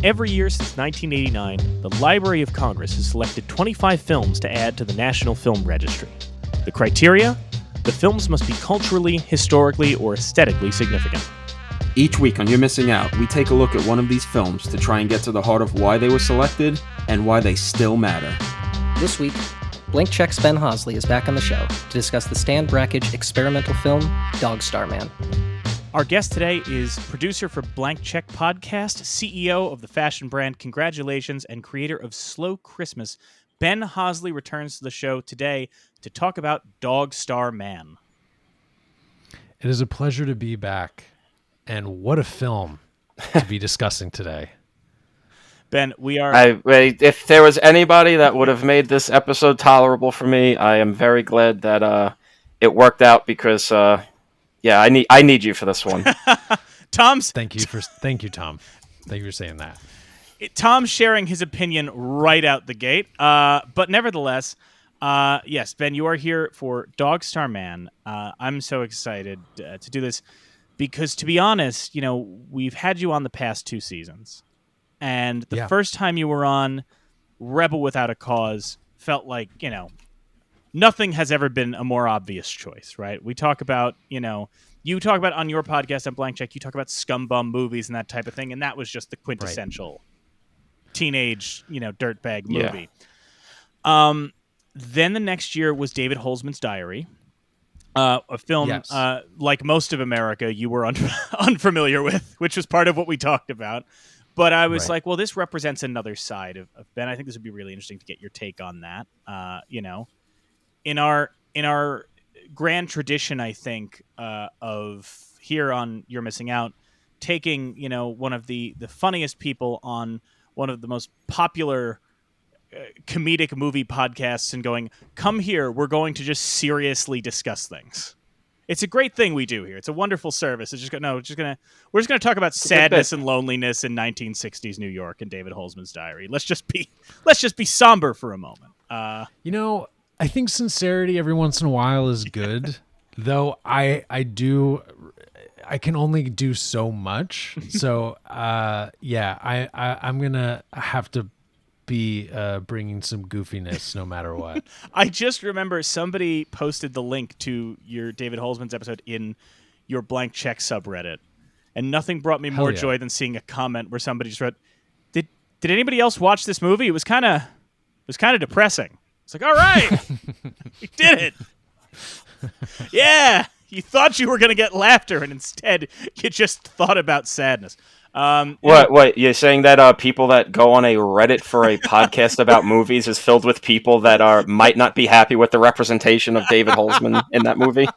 Every year since 1989, the Library of Congress has selected 25 films to add to the National Film Registry. The criteria? The films must be culturally, historically, or aesthetically significant. Each week on You're Missing Out, we take a look at one of these films to try and get to the heart of why they were selected and why they still matter. This week, Blank Check's Ben Hosley is back on the show to discuss the Stan Brakhage experimental film, Dog Star Man. Our guest today is producer for Blank Check Podcast, CEO of the fashion brand Congratulations, and creator of Slow Christmas. Ben Hosley returns to the show today to talk about Dog Star Man. It is a pleasure to be back, and what a film to be discussing today. Ben, we are... if there was anybody that would have made this episode tolerable for me, I am very glad that it worked out because... I need you for this one. Thank you, Tom. Thank you for saying that. Tom's sharing his opinion right out the gate. But nevertheless, yes, Ben, you are here for Dog Star Man. I'm so excited to do this because, to be honest, we've had you on the past 2 seasons. And the first time you were on, Rebel Without a Cause felt like, nothing has ever been a more obvious choice, right? We talk about, you talk about on your podcast on Blank Check, you talk about scumbum movies and that type of thing, and that was just the quintessential teenage, dirtbag movie. Yeah. Then the next year was David Holzman's Diary, a film, like most of America, you were unfamiliar with, which was part of what we talked about. But I was like, well, this represents another side of Ben. I think this would be really interesting to get your take on that, In our grand tradition, I think, of here on You're Missing Out, taking, one of the funniest people on one of the most popular comedic movie podcasts and going, come here, we're going to just seriously discuss things. It's a great thing we do here. It's a wonderful service. It's we're just gonna talk about sadness and loneliness in 1960s New York and David Holzman's Diary. Let's just be somber for a moment. I think sincerity every once in a while is good, though I can only do so much. So I'm gonna have to be bringing some goofiness no matter what. I just remember somebody posted the link to your David Holzman's episode in your Blank Check subreddit, and nothing brought me more joy than seeing a comment where somebody just wrote, "Did anybody else watch this movie? It was kind of depressing." It's like, all right, we did it. Yeah, you thought you were going to get laughter, and instead you just thought about sadness. What? You're saying that people that go on a Reddit for a podcast about movies is filled with people that might not be happy with the representation of David Holzman in that movie?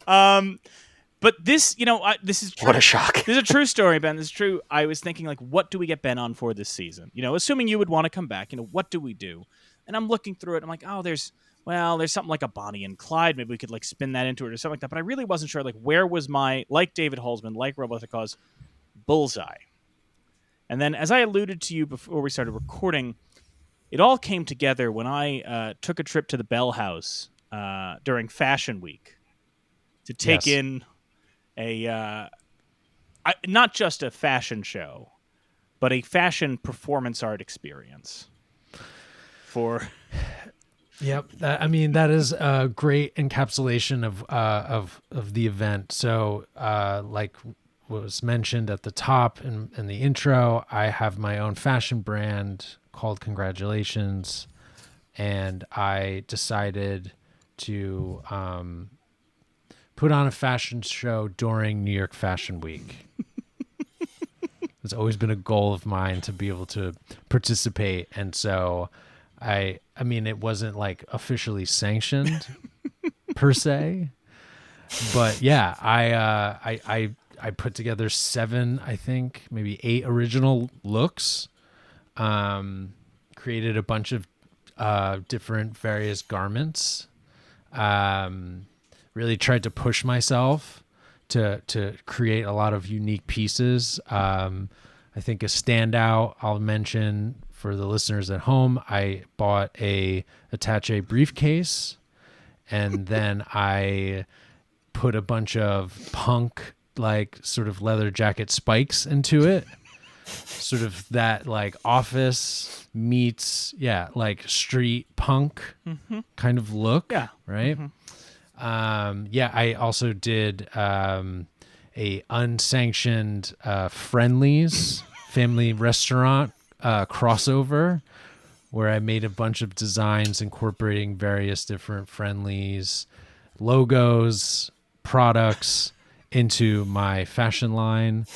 But this, this is true. What a shock. This is a true story, Ben. This is true. I was thinking, what do we get Ben on for this season? Assuming you would want to come back, what do we do? And I'm looking through it. I'm like, oh, there's something like a Bonnie and Clyde. Maybe we could spin that into it or something like that. But I really wasn't sure, where was my, like David Holzman, like Rebel Without a Cause, bullseye. And then, as I alluded to you before we started recording, it all came together when I took a trip to the Bell House during Fashion Week to take in not just a fashion show, but a fashion performance art experience. Yep, that is a great encapsulation of the event. So, like what was mentioned at the top in the intro, I have my own fashion brand called Congratulations, and I decided to put on a fashion show during New York Fashion Week. It's always been a goal of mine to be able to participate, and so I mean, it wasn't officially sanctioned per se, but yeah, I put together 7, I think maybe 8 original looks, created a bunch of different various garments, really tried to push myself to create a lot of unique pieces. I think a standout I'll mention for the listeners at home, I bought a attaché briefcase, and then I put a bunch of punk sort of leather jacket spikes into it. sort of that like office meets like street punk kind of look. Yeah. Right. I also did a unsanctioned Friendlies family restaurant crossover where I made a bunch of designs incorporating various different Friendlies logos, products into my fashion line.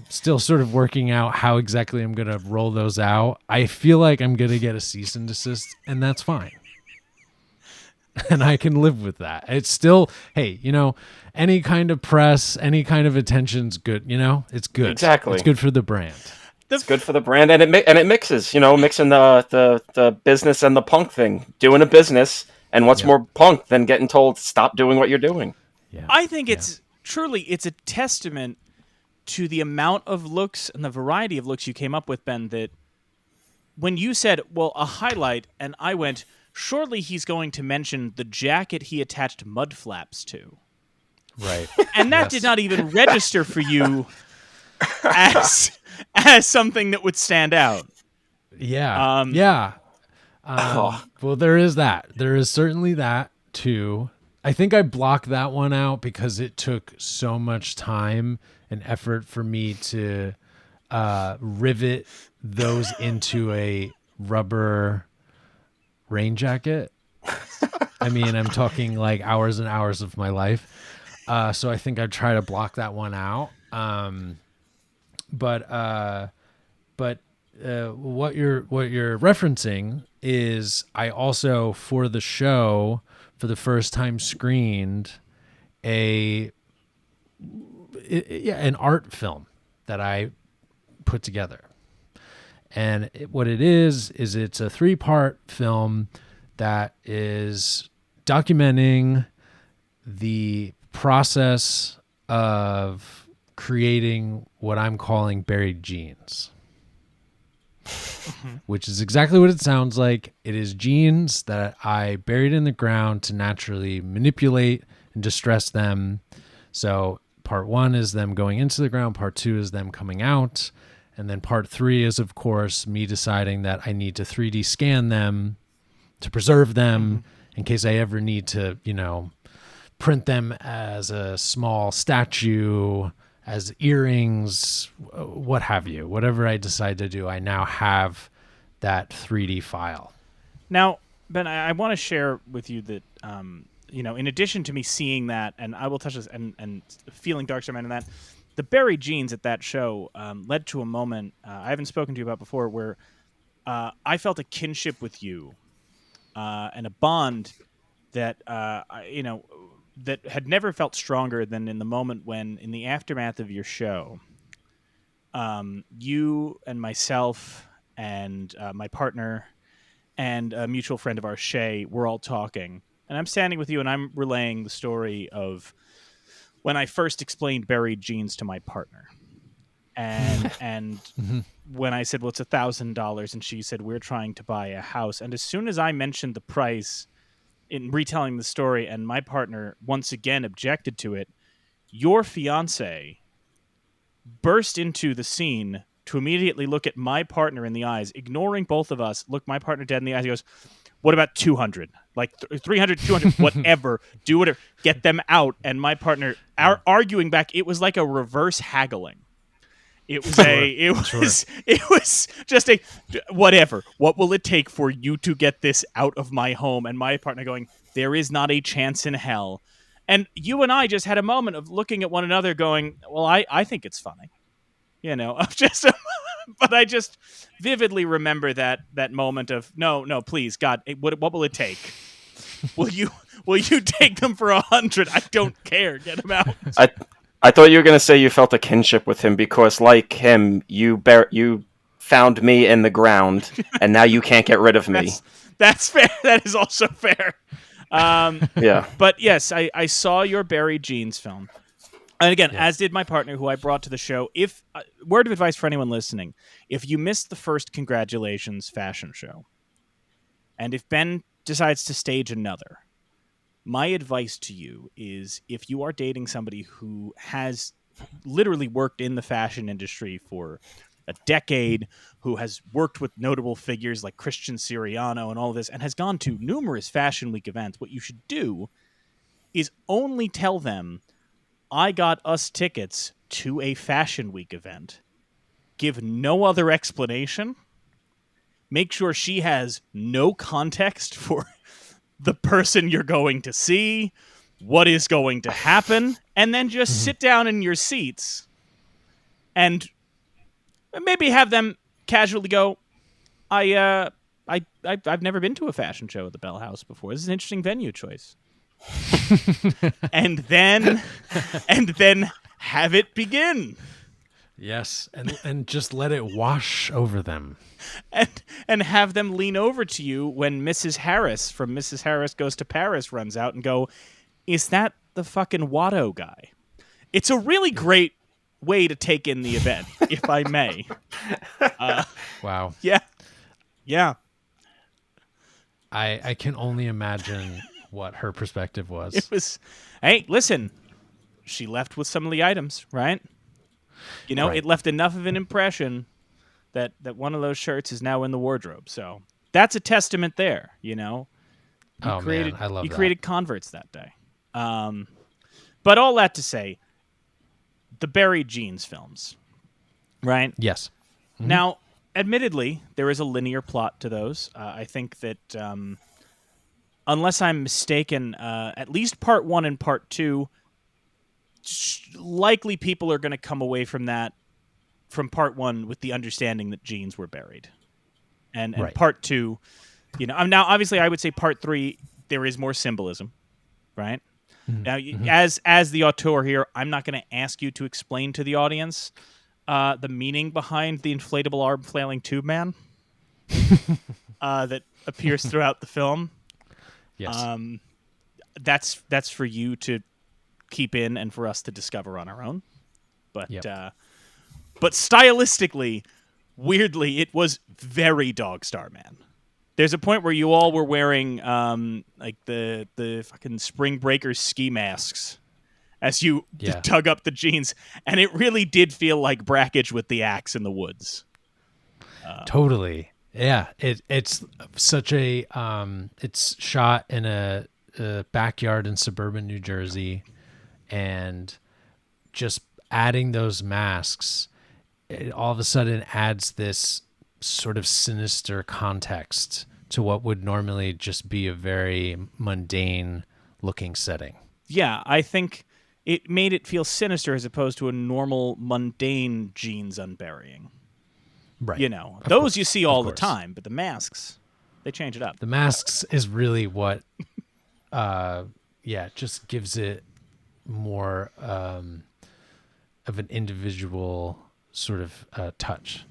Still sort of working out how exactly I'm going to roll those out. I feel like I'm going to get a cease and desist, and that's fine. And I can live with that. It's still, hey, any kind of press, any kind of attention's good. It's good. Exactly. It's good for the brand. It's good for the brand, and it mixes. Mixing the business and the punk thing, doing a business, and what's more punk than getting told stop doing what you're doing. Yeah. I think it's a testament to the amount of looks and the variety of looks you came up with, Ben, that when you said, well, a highlight, and I went, surely he's going to mention the jacket he attached mud flaps to. Right. And that did not even register for you as something that would stand out. Yeah. Well, there is that. There is certainly that too. I think I blocked that one out because it took so much time and effort for me to rivet those into a rubber rain jacket. I mean, I'm talking like hours and hours of my life. So I think I'd try to block that one out. But what you're referencing is I also, for the show, for the first time screened an art film that I put together. And what it is it's a 3-part film that is documenting the process of creating what I'm calling buried genes. Which is exactly what it sounds like. It is genes that I buried in the ground to naturally manipulate and distress them. So part 1 is them going into the ground. Part 2 is them coming out. And then part 3 is, of course, me deciding that I need to 3D scan them to preserve them in case I ever need to, print them as a small statue, as earrings, what have you. Whatever I decide to do, I now have that 3D file. Now, Ben, I want to share with you that, in addition to me seeing that, and I will touch this, and feeling Darkstar Man in that, the buried genes at that show led to a moment I haven't spoken to you about before where I felt a kinship with you and a bond that, that had never felt stronger than in the moment when, in the aftermath of your show, you and myself and my partner and a mutual friend of ours, Shay, were all talking. And I'm standing with you and I'm relaying the story of when I first explained buried genes to my partner. And when I said, well, it's $1,000, and she said, we're trying to buy a house. And as soon as I mentioned the price in retelling the story and my partner once again objected to it, your fiance burst into the scene to immediately look at my partner in the eyes, ignoring both of us, look my partner dead in the eyes. He goes, what about 200? Like 300, 200, whatever. Do whatever. Get them out. And my partner arguing back. It was like a reverse haggling. It was it was just a whatever. What will it take for you to get this out of my home? And my partner going, there is not a chance in hell. And you and I just had a moment of looking at one another going, well, I think it's funny. But I just vividly remember that moment of no, please, God, what will it take? Will you take them for 100? I don't care. Get them out. I thought you were going to say you felt a kinship with him because, like him, you found me in the ground, and now you can't get rid of me. That's fair. That is also fair. Yeah. But yes, I saw your buried genes film. And again, as did my partner, who I brought to the show. If word of advice for anyone listening, if you missed the first Congratulations fashion show, and if Ben decides to stage another, my advice to you is if you are dating somebody who has literally worked in the fashion industry for a decade, who has worked with notable figures like Christian Siriano and all of this, and has gone to numerous Fashion Week events, what you should do is only tell them, I got us tickets to a Fashion Week event. Give no other explanation. Make sure she has no context for the person you're going to see, what is going to happen, and then just sit down in your seats and maybe have them casually go, I've never been to a fashion show at the Bell House before. This is an interesting venue choice. and then have it begin. Yes, and just let it wash over them. And have them lean over to you when Mrs. Harris from Mrs. Harris Goes to Paris runs out and go, is that the fucking Watto guy? It's a really great way to take in the event, if I may. Wow. Yeah. I can only imagine what her perspective was. It was, hey, listen, she left with some of the items, right? You know, Right. It left enough of an impression that one of those shirts is now in the wardrobe. So that's a testament there, you know. Man, I love you that. created converts that day. But all that to say, the Buried Jeans films, right? Yes. Now, admittedly, there is a linear plot to those. I think that, unless I'm mistaken, at least part 1 and part 2, likely people are going to come away from part 1 with the understanding that jeans were buried. And Right. part 2, you know, now obviously I would say part 3, there is more symbolism, right? Now, as the auteur here, I'm not going to ask you to explain to the audience the meaning behind the inflatable arm flailing tube man that appears throughout the film. Yes. That's for you to keep in and for us to discover on our own. But but stylistically, weirdly, it was very Dog Star Man. There's a point where you all were wearing like the fucking Spring Breakers ski masks as you tug up the jeans, and it really did feel like Brakhage with the axe in the woods. Totally. Yeah. It's such a it's shot in a backyard in suburban New Jersey, and just adding those masks, it all of a sudden adds this sort of sinister context to what would normally just be a very mundane looking setting. Yeah, I think it made it feel sinister as opposed to a normal mundane jeans unburying. Right. You know, Of those course, you see of all the course. time, but the masks, they change it up. The masks is really what just gives it more of an individual sort of touch.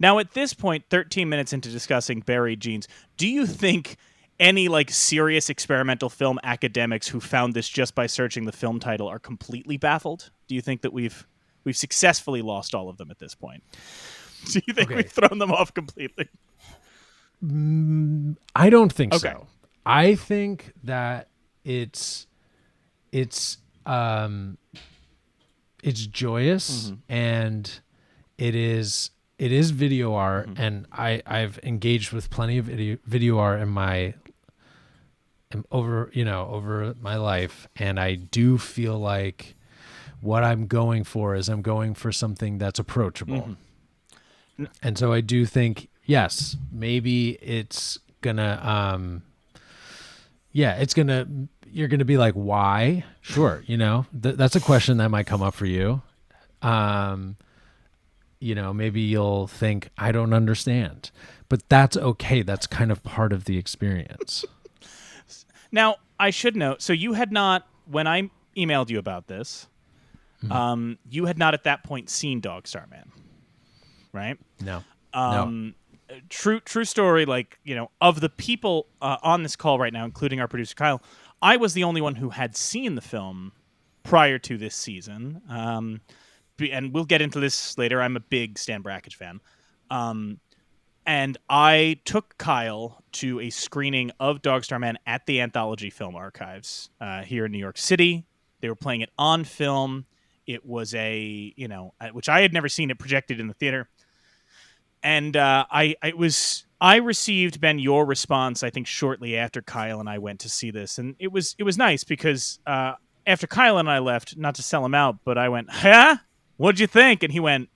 Now, at this point, 13 minutes into discussing Buried Jeans, do you think any like serious experimental film academics who found this just by searching the film title are completely baffled? Do you think that we've successfully lost all of them at this point? Do you think we've thrown them off completely? I don't think Okay. so. I think that it's joyous and it is video art, and I've engaged with plenty of video art over my life, and I do feel like what I'm going for is something that's approachable. And so I do think, yes, maybe it's gonna you're gonna be like, why? Sure, that's a question that might come up for you. Maybe you'll think, I don't understand, but that's okay. That's kind of part of the experience. Now, I should note, so you had not, when I emailed you about this, you had not at that point seen Dog Star Man, right? No. True story, of the people on this call right now, including our producer Kyle, I was the only one who had seen the film prior to this season. And we'll get into this later. I'm a big Stan Brakhage fan. And I took Kyle to a screening of Dog Star Man at the Anthology Film Archives here in New York City. They were playing it on film. It was which I had never seen it projected in the theater. And I received, Ben, your response, I think, shortly after Kyle and I went to see this. And it was nice because after Kyle and I left, not to sell him out, but I went, huh? What'd you think? And he went,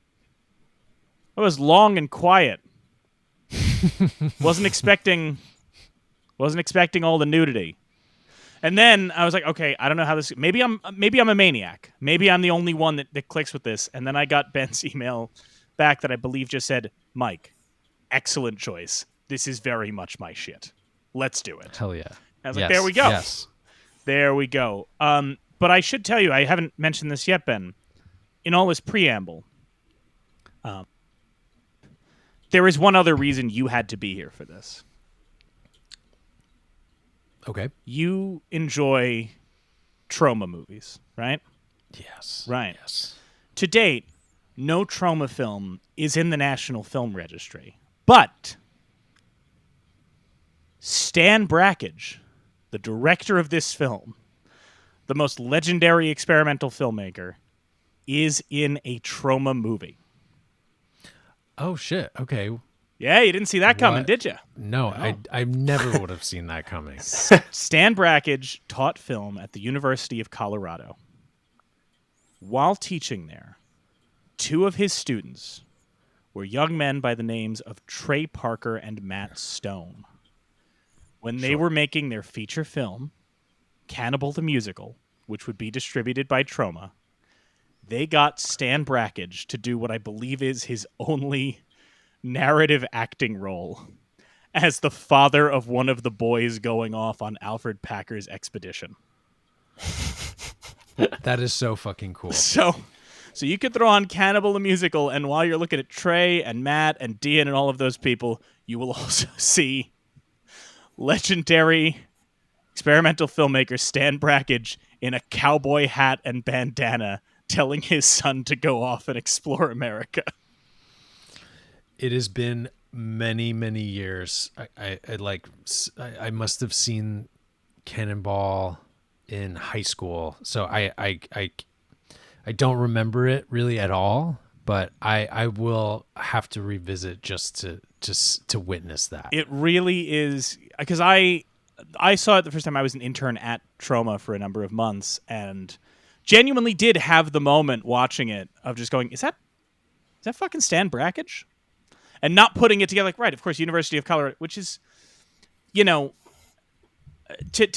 it was long and quiet. Wasn't expecting all the nudity. And then I was like, okay, I don't know how this. Maybe I'm a maniac. Maybe I'm the only one that clicks with this. And then I got Ben's email back that I believe just said, Mike, excellent choice. This is very much my shit. Let's do it. Hell yeah. I was like, there we go. Yes. There we go. But I should tell you, I haven't mentioned this yet, Ben. In all this preamble, there is one other reason you had to be here for this. Okay. You enjoy trauma movies, right? Yes. Right. Yes. To date, no trauma film is in the National Film Registry. But Stan Brakhage, the director of this film, the most legendary experimental filmmaker, is in a trauma movie. Oh, shit. Okay. Yeah, you didn't see that coming, What? did you? No, I never would have seen that coming. Stan Brakhage taught film at the University of Colorado. While teaching there, two of his students were young men by the names of Trey Parker and Matt Stone. When they were making their feature film, Cannibal the Musical, which would be distributed by Troma, they got Stan Brakhage to do what I believe is his only narrative acting role as the father of one of the boys going off on Alfred Packer's expedition. That is so fucking cool. So you could throw on Cannibal the Musical, and while you're looking at Trey and Matt and Dean and all of those people, you will also see legendary experimental filmmaker Stan Brakhage in a cowboy hat and bandana telling his son to go off and explore America. It has been many, many years. I must have seen Cannonball in high school, so I don't remember it really at all. But I will have to revisit just to witness that. It really is, because I saw it the first time I was an intern at Troma for a number of months, and genuinely did have the moment watching it of just going, is that fucking Stan Brakhage? And not putting it together, like, right, of course, University of Colorado, which is, to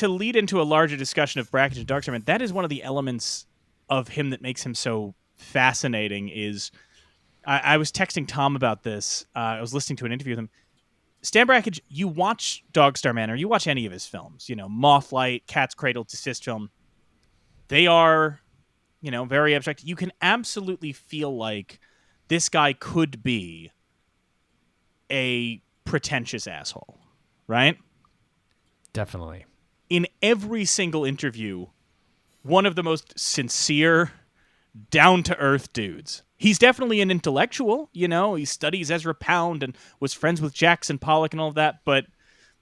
lead into a larger discussion of Brakhage and Darkstar Man, that is one of the elements of him that makes him so fascinating. Is I was texting Tom about this. I was listening to an interview with him. Stan Brakhage, you watch Dogstar Man, or you watch any of his films, Mothlight, Cat's Cradle, Desist Film, they are, very abstract. You can absolutely feel like this guy could be a pretentious asshole, right? Definitely. In every single interview, one of the most sincere, down-to-earth dudes. He's definitely an intellectual, he studies Ezra Pound and was friends with Jackson Pollock and all of that, but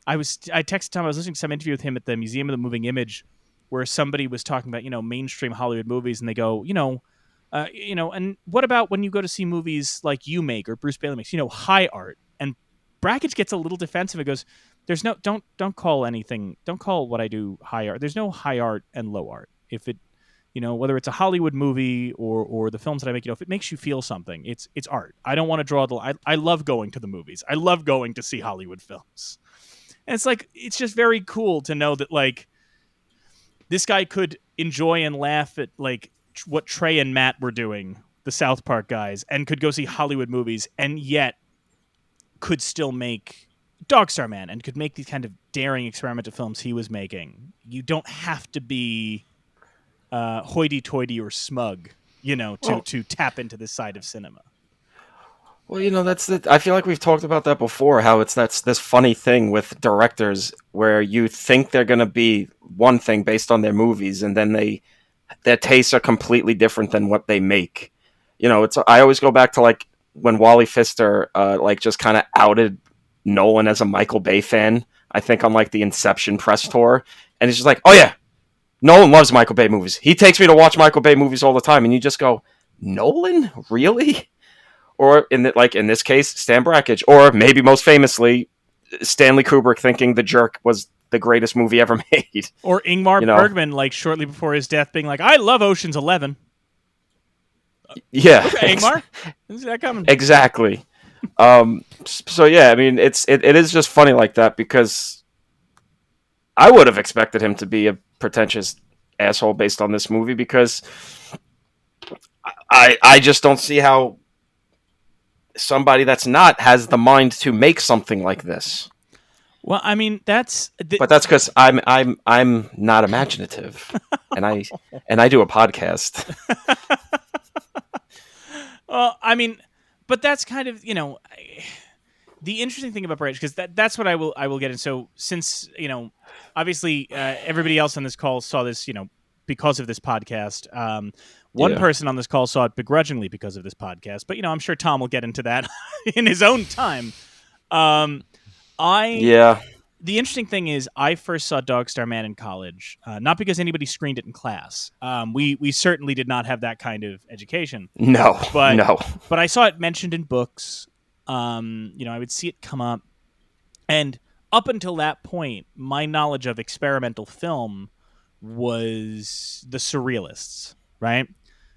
I texted Tom, I was listening to some interview with him at the Museum of the Moving Image where somebody was talking about, mainstream Hollywood movies, and they go, and what about when you go to see movies like you make or Bruce Bailey makes, high art? And Brakhage gets a little defensive and goes, "There's no don't call what I do high art. There's no high art and low art. If it, whether it's a Hollywood movie or the films that I make, if it makes you feel something, it's art. I don't want to draw the line. I love going to the movies. I love going to see Hollywood films." And it's like, it's just very cool to know that, like, this guy could enjoy and laugh at, like, what Trey and Matt were doing, the South Park guys, and could go see Hollywood movies, and yet could still make Dogstar Man and could make these kind of daring experimental films he was making. You don't have to be hoity-toity or smug, to tap into this side of cinema. Well, I feel like we've talked about that before, how that's this funny thing with directors where you think they're going to be one thing based on their movies, and then their tastes are completely different than what they make. I always go back to, like, when Wally Pfister just kind of outed Nolan as a Michael Bay fan, I think on, like, the Inception press tour, and he's just like, "Oh yeah, Nolan loves Michael Bay movies. He takes me to watch Michael Bay movies all the time, and you just go, Nolan, really? Or in this case, Stan Brakhage, or maybe most famously, Stanley Kubrick thinking The Jerk was the greatest movie ever made. Or Ingmar Bergman, like shortly before his death, being like, "I love Ocean's 11." Yeah, Okay, Ingmar, is that coming? Exactly. So yeah, I mean, it is just funny like that, because I would have expected him to be a pretentious asshole based on this movie, because I just don't see how somebody that's not has the mind to make something like this. Well, I mean, but that's because I'm not imaginative, and I do a podcast. Well, I mean, but that's kind of, the interesting thing about Brakhage, because that's what I will get in. So since, obviously everybody else on this call saw this, because of this podcast. One person on this call saw it begrudgingly because of this podcast, but I'm sure Tom will get into that in his own time. The interesting thing is, I first saw Dog Star Man in college, not because anybody screened it in class. We certainly did not have that kind of education. No. But I saw it mentioned in books. I would see it come up, and up until that point, my knowledge of experimental film was the surrealists, right?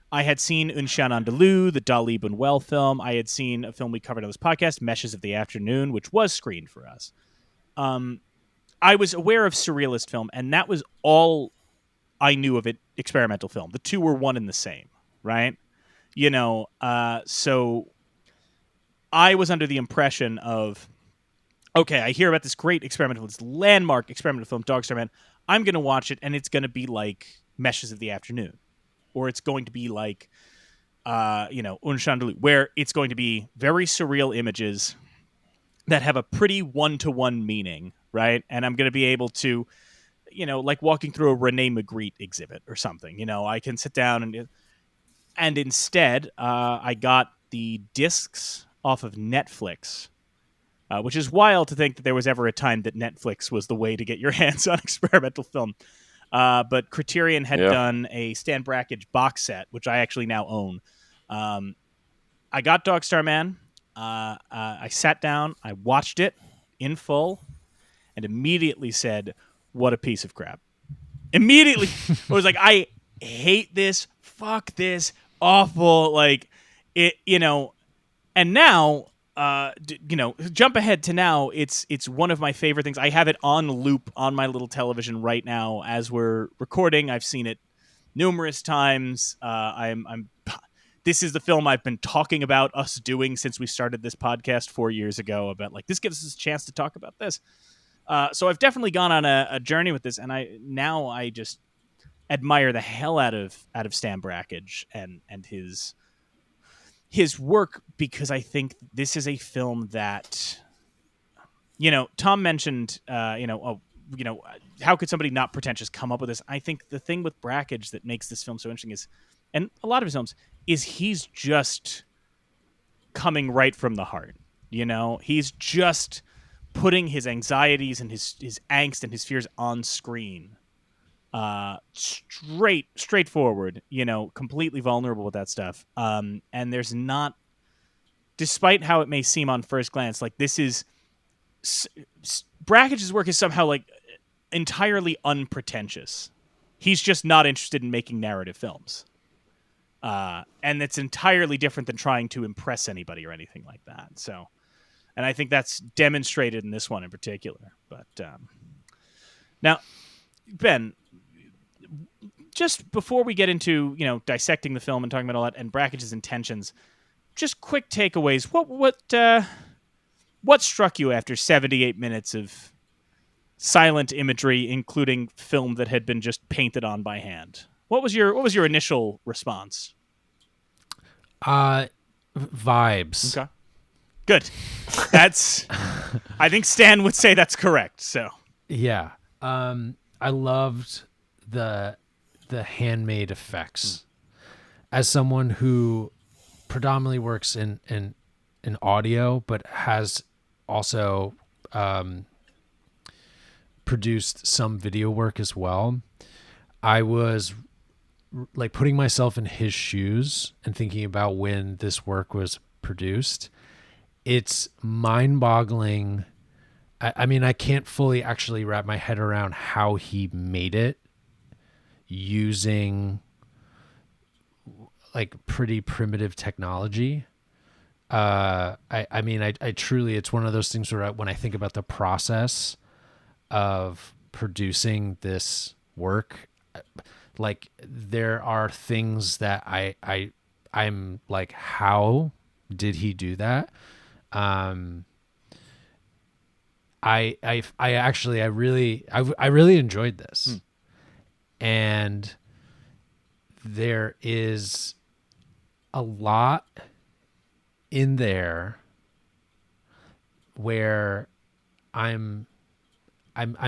I had seen Un Chien Andalou, the Dali Buñuel film. I had seen a film we covered on this podcast, Meshes of the Afternoon, which was screened for us. I was aware of surrealist film, and that was all I knew of it. Experimental film. The two were one and the same, right? So I was under the impression of, okay, I hear about this great this landmark experimental film, Dog Star Man. I'm going to watch it, and it's going to be like Meshes of the Afternoon, or it's going to be like, Un Chien Andalou, where it's going to be very surreal images that have a pretty one-to-one meaning, right? And I'm going to be able to, like walking through a Rene Magritte exhibit or something. I can sit down and instead, I got the discs off of Netflix, which is wild to think that there was ever a time that Netflix was the way to get your hands on experimental film. But Criterion had done a Stan Brakhage box set, which I actually now own. I got Dog Star Man. I sat down, I watched it in full, and immediately said, "What a piece of crap!" Immediately, I was like, "I hate this. Fuck this. Awful." Like it, And now, jump ahead to now. It's one of my favorite things. I have it on loop on my little television right now as we're recording. I've seen it numerous times. This is the film I've been talking about us doing since we started this podcast 4 years ago, about like, this gives us a chance to talk about this. So I've definitely gone on a journey with this, and I just admire the hell out of Stan Brakhage and his work, because I think this is a film that, Tom mentioned, how could somebody not pretentious come up with this? I think the thing with Brakhage that makes this film so interesting is, and a lot of his films, is he's just coming right from the heart. He's just putting his anxieties and his angst and his fears on screen. Straightforward, completely vulnerable with that stuff. And there's not, despite how it may seem on first glance, like this is Brakhage's work is somehow like entirely unpretentious. He's just not interested in making narrative films. And it's entirely different than trying to impress anybody or anything like that. So, and I think that's demonstrated in this one in particular. But now, Ben, just before we get into dissecting the film and talking about all that and Brakhage's intentions, just quick takeaways. What struck you after 78 minutes of silent imagery, including film that had been just painted on by hand? What was your initial response? Vibes. Okay. Good. That's I think Stan would say that's correct. So yeah. I loved the handmade effects. As someone who predominantly works in audio, but has also produced some video work as well, I was like putting myself in his shoes and thinking about when this work was produced. It's mind-boggling. I mean, I can't fully actually wrap my head around how he made it using like pretty primitive technology. I mean, I truly, it's one of those things where when I think about the process of producing this work, like there are things that I'm like, how did he do that? I really enjoyed this. And there is a lot in there where I'm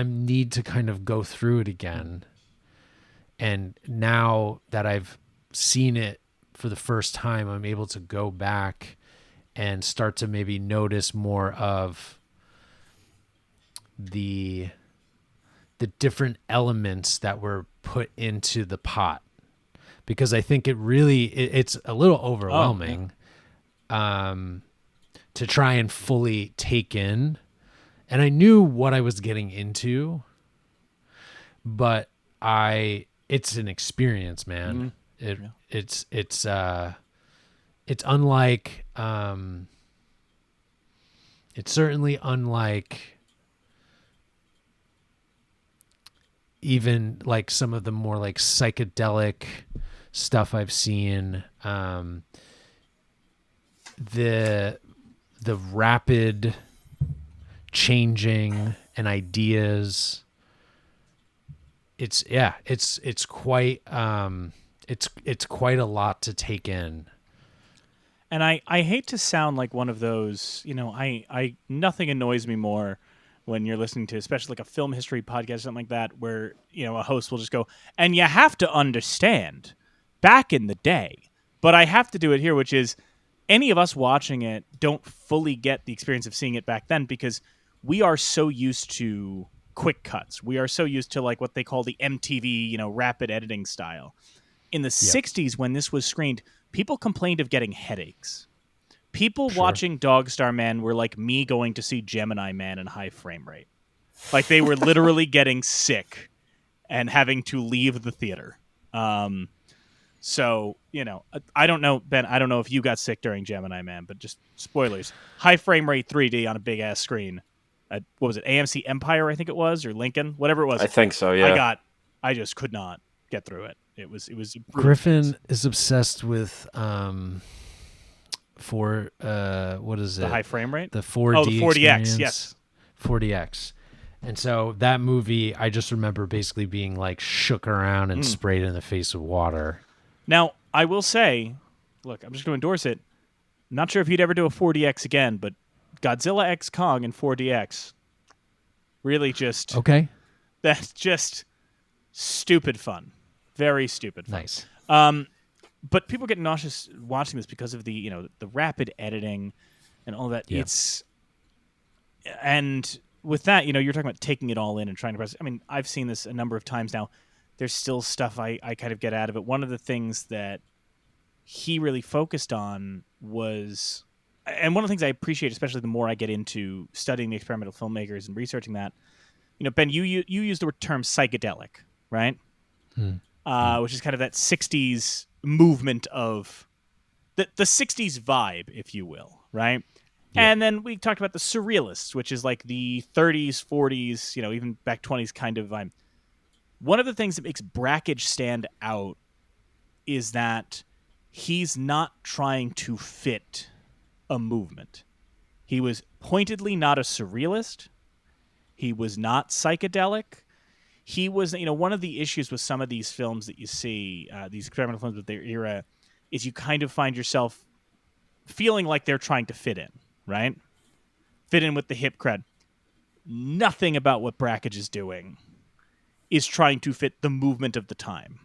need to kind of go through it again. And now that I've seen it for the first time, I'm able to go back and start to maybe notice more of the different elements that were put into the pot, because I think it's a little overwhelming to try and fully take in. And I knew what I was getting into, but it's an experience, man. It's unlike, it's certainly unlike even like some of the more like psychedelic stuff I've seen. The rapid changing and ideas. It's quite it's quite a lot to take in. And I hate to sound like one of those, I nothing annoys me more when you're listening to especially like a film history podcast or something like that, where, a host will just go, and you have to understand back in the day. But I have to do it here, which is any of us watching it don't fully get the experience of seeing it back then, because we are so used to quick cuts. We are so used to like what they call the MTV, rapid editing style. In the 60s, when this was screened, people complained of getting headaches. People watching Dog Star Man were like me going to see Gemini Man in high frame rate. Like they were literally getting sick and having to leave the theater. So, I don't know, Ben, I don't know if you got sick during Gemini Man, but just spoilers. High frame rate 3D on a big ass screen. What was it? AMC Empire, I think it was, or Lincoln, whatever it was. I think so, yeah. I just could not get through it. It was Griffin is obsessed with what is it? The high frame rate? The 4D. Oh, the 40X, experience. yes. 40X. And so that movie, I just remember basically being like shook around and sprayed in the face with water. Now, I will say, look, I'm just going to endorse it. I'm not sure if you'd ever do a 4DX again, but Godzilla X Kong in 4DX really just... Okay. That's just stupid fun. Very stupid fun. Nice. But people get nauseous watching this because of the, the rapid editing and all that. Yeah. And with that, you're talking about taking it all in and trying to press. I mean, I've seen this a number of times now. There's still stuff I kind of get out of it. One of the things that he really focused on was, and one of the things I appreciate, especially the more I get into studying the experimental filmmakers and researching that, Ben, you use the term psychedelic, right? Which is kind of that 60s movement of the 60s vibe, if you will, right? Yeah. And then we talked about the surrealists, which is like the 30s, 40s, even back 20s kind of vibe. One of the things that makes Brakhage stand out is that he's not trying to fit a movement. He was pointedly not a surrealist. He was not psychedelic. He was, one of the issues with some of these films that you see, these experimental films of their era, is you kind of find yourself feeling like they're trying to fit in, right? Fit in with the hip crowd. Nothing about what Brakhage is doing is trying to fit the movement of the time.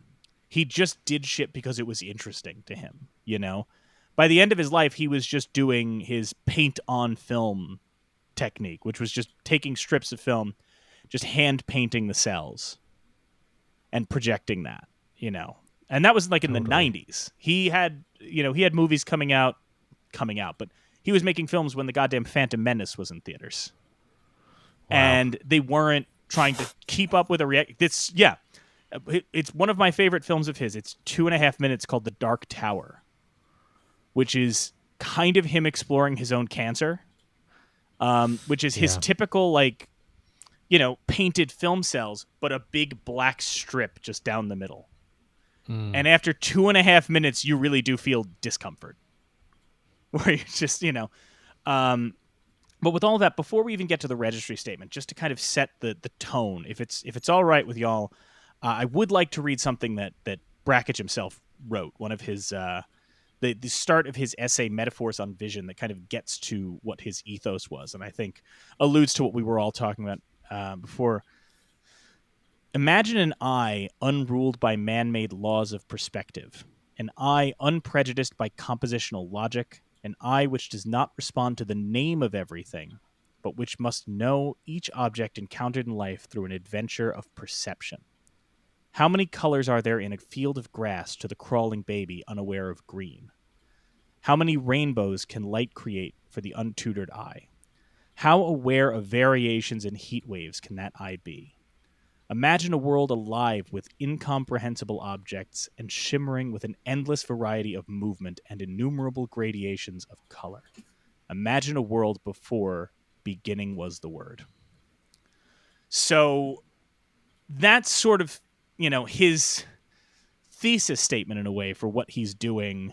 He just did shit because it was interesting to him, By the end of his life, he was just doing his paint-on-film technique, which was just taking strips of film, just hand-painting the cells. and projecting that, and that was like in the 90s. He had movies coming out, but he was making films when the goddamn Phantom Menace was in theaters. Wow. And they weren't trying to keep up with it's one of my favorite films of his. It's 2.5 minutes, called The Dark Tower, which is kind of him exploring his own cancer, which is his typical, like, painted film cells, but a big black strip just down the middle. And after 2.5 minutes, you really do feel discomfort, where you're just, but with all that, before we even get to the registry statement, just to kind of set the tone, if it's all right with y'all, I would like to read something that Brakhage himself wrote, one of his the start of his essay Metaphors on Vision, that kind of gets to what his ethos was, and I think alludes to what we were all talking about before. Imagine an eye unruled by man-made laws of perspective, an eye unprejudiced by compositional logic, an eye which does not respond to the name of everything, but which must know each object encountered in life through an adventure of perception. How many colors are there in a field of grass to the crawling baby unaware of green? How many rainbows can light create for the untutored eye? How aware of variations in heat waves can that eye be? Imagine a world alive with incomprehensible objects and shimmering with an endless variety of movement and innumerable gradations of color. Imagine a world before beginning was the word. So that's sort of, his thesis statement in a way for what he's doing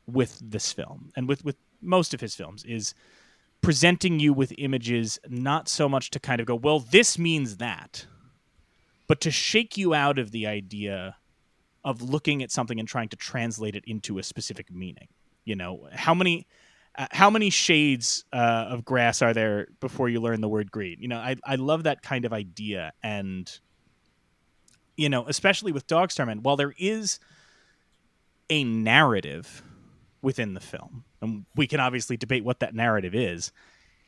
with this film and with most of his films, is presenting you with images not so much to kind of go, well, this means that, but to shake you out of the idea of looking at something and trying to translate it into a specific meaning. How many shades of grass are there before you learn the word green? I love that kind of idea. And, especially with Dog Star Man, while there is a narrative within the film, and we can obviously debate what that narrative is,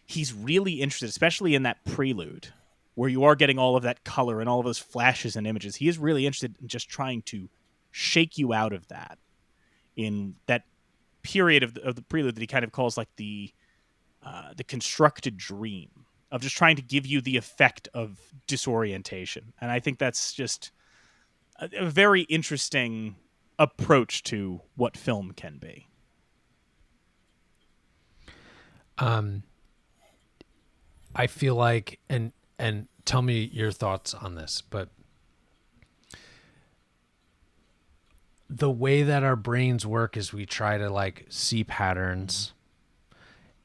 he's really interested, especially in that prelude, where you are getting all of that color and all of those flashes and images. He is really interested in just trying to shake you out of that, in that period of the prelude that he kind of calls like the constructed dream, of just trying to give you the effect of disorientation. And I think that's just a very interesting approach to what film can be. I feel like, and tell me your thoughts on this, but the way that our brains work is we try to like see patterns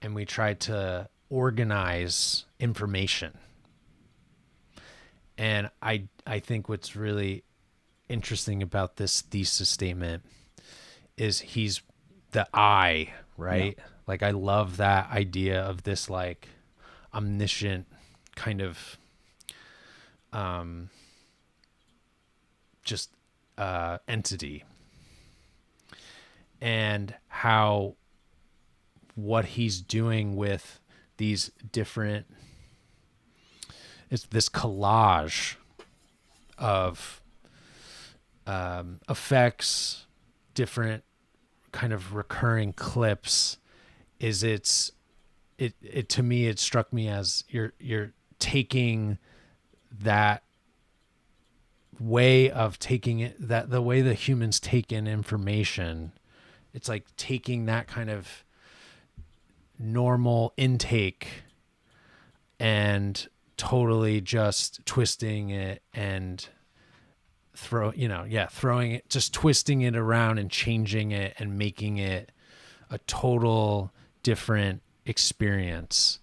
and we try to organize information. And I think what's really interesting about this thesis statement is he's the eye, right? Yeah. Like, I love that idea of this like omniscient kind of entity, and how what he's doing with these different, it's this collage of effects, different kind of recurring clips, is it to me, it struck me as you're taking that way of taking it, that the way the humans take in information, it's like taking that kind of normal intake and totally just twisting it and throwing it, just twisting it around and changing it and making it a total different experience.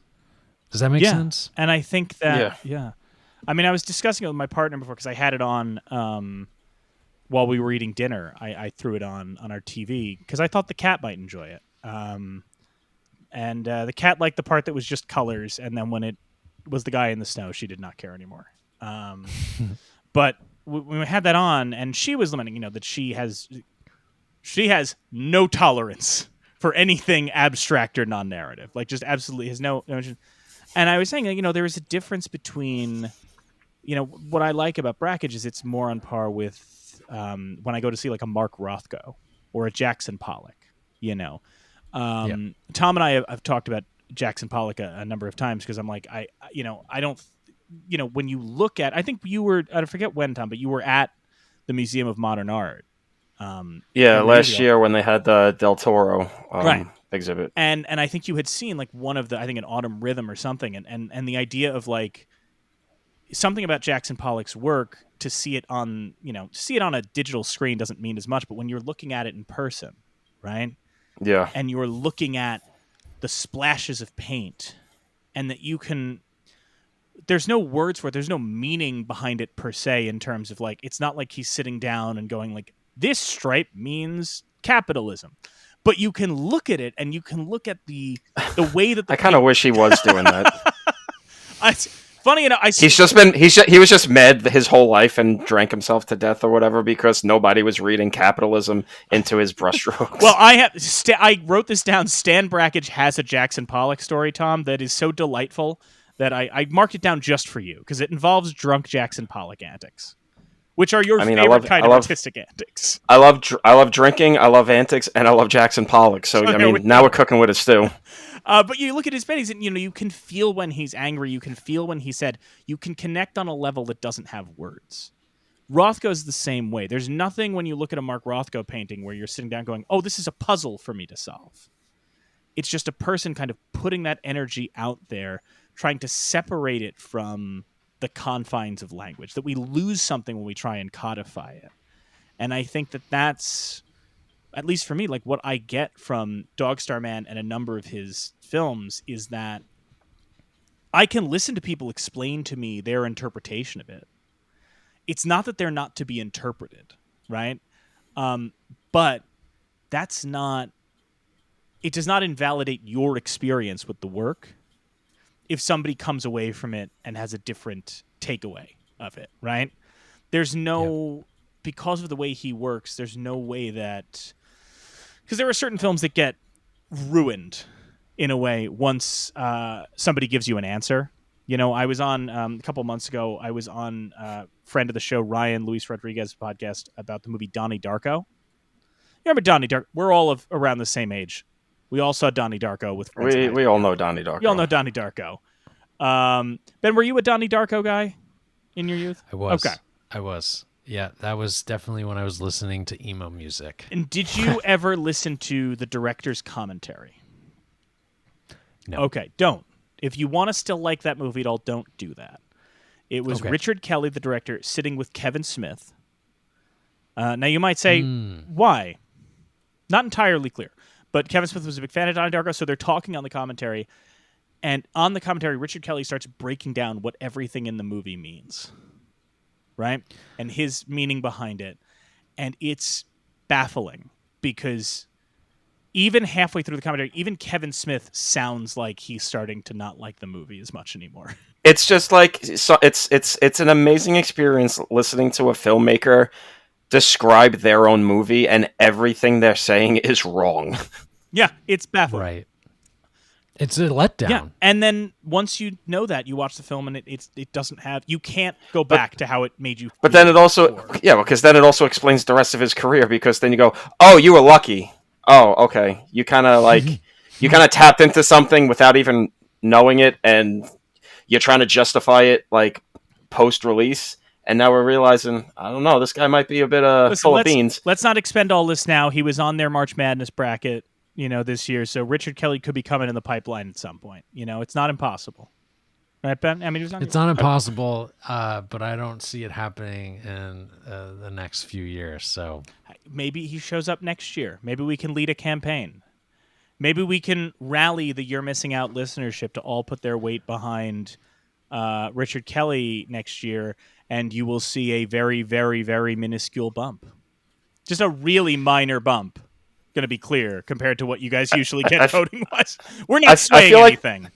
Does that make sense? And I think that, I mean, I was discussing it with my partner before, because I had it on while we were eating dinner. I threw it on our TV because I thought the cat might enjoy it. And the cat liked the part that was just colors, and then when it was the guy in the snow, she did not care anymore. But when we had that on, and she was lamenting, that she has no tolerance for anything abstract or non-narrative, like just absolutely has no emotion. And I was saying, there is a difference between, what I like about Brakhage is it's more on par with when I go to see like a Mark Rothko or a Jackson Pollock. Tom and I have talked about Jackson Pollock a number of times because I'm like, I don't, when you look at, I think you were, I forget when, Tom, but you were at the Museum of Modern Art. Last year when they had the Del Toro exhibit. And I think you had seen like one of I think an Autumn Rhythm or something. And the idea of like something about Jackson Pollock's work to see it on a digital screen doesn't mean as much, but when you're looking at it in person, right? Yeah. And you're looking at the splashes of paint and that there's no words for it. There's no meaning behind it per se in terms of like, it's not like he's sitting down and going like, this stripe means capitalism. But you can look at it and you can look at the way that I kind of wish he was doing that. Funny enough, he was just mad his whole life and drank himself to death or whatever because nobody was reading capitalism into his brushstrokes. Well, I wrote this down. Stan Brakhage has a Jackson Pollock story, Tom, that is so delightful that I marked it down just for you because it involves drunk Jackson Pollock antics, which are your favorite kind of artistic antics. I love drinking, I love antics, and I love Jackson Pollock. So now we're cooking with a stew. But you look at his paintings, and you can feel when he's angry. You can feel when he's sad. You can connect on a level that doesn't have words. Rothko's the same way. There's nothing when you look at a Mark Rothko painting where you're sitting down going, "Oh, this is a puzzle for me to solve." It's just a person kind of putting that energy out there, trying to separate it from the confines of language. That we lose something when we try and codify it, and I think that's. At least for me, like what I get from Dog Star Man and a number of his films is that I can listen to people explain to me their interpretation of it. It's not that they're not to be interpreted, right? But it does not invalidate your experience with the work if somebody comes away from it and has a different takeaway of it, right? There's because of the way he works, there's no way that... Because there are certain films that get ruined in a way once somebody gives you an answer. I was on, a couple months ago, I was on a friend of the show, Ryan Luis Rodriguez's podcast about the movie Donnie Darko. You remember Donnie Darko? We're all around the same age. We all saw Donnie Darko with friends. We all know Donnie Darko. We all know Donnie Darko. Ben, were you a Donnie Darko guy in your youth? I was. Okay. I was. Yeah, that was definitely when I was listening to emo music. And did you ever listen to the director's commentary? No. Okay, don't. If you want to still like that movie at all, don't do that. It was Richard Kelly, the director, sitting with Kevin Smith. Now, you might say, why? Not entirely clear. But Kevin Smith was a big fan of Donnie Darko, so they're talking on the commentary. And on the commentary, Richard Kelly starts breaking down what everything in the movie means. Right? And his meaning behind it. And it's baffling because even halfway through the commentary, even Kevin Smith sounds like he's starting to not like the movie as much anymore. It's just like, it's an amazing experience listening to a filmmaker describe their own movie and everything they're saying is wrong. Yeah, it's baffling. Right. It's a letdown. Yeah, and then once you know that, you watch the film and it doesn't have... You can't go back to how it made you feel. But then it also... Before. Yeah, because then it also explains the rest of his career, because then you go, oh, you were lucky. Oh, okay. You kind of tapped into something without even knowing it, and you're trying to justify it like post-release, and now we're realizing, I don't know, this guy might be a bit full of beans. Let's not expend all this now. He was on their March Madness bracket, this year, so Richard Kelly could be coming in the pipeline at some point. It's not impossible. Right, Ben? I mean, it's not impossible, but I don't see it happening in the next few years, so... Maybe he shows up next year. Maybe we can lead a campaign. Maybe we can rally the You're Missing Out listenership to all put their weight behind Richard Kelly next year, and you will see a very, very, very minuscule bump. Just a really minor bump, going to be clear, compared to what you guys usually get voting-wise. We're not swaying anything.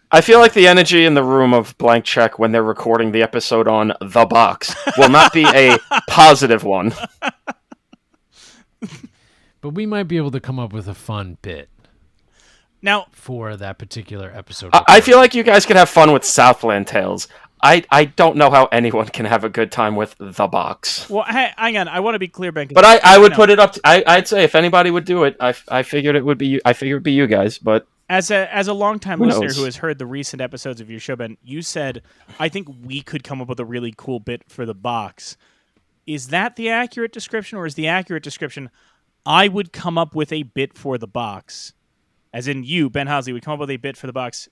I feel like the energy in the room of Blank Check when they're recording the episode on The Box will not be a positive one. But we might be able to come up with a fun bit now for that particular episode. I feel like you guys could have fun with Southland Tales. I don't know how anyone can have a good time with The Box. Well, hang on. I want to be clear, Ben. But I would put it up. I'd say if anybody would do it, I figured it would be you. I figured it'd be you guys. But as a longtime listener knows? who has heard the recent episodes of your show, Ben, you said, I think we could come up with a really cool bit for The Box. Is that the accurate description, or is the accurate description, I would come up with a bit for The Box, as in you, Ben Hosley, would come up with a bit for The Box,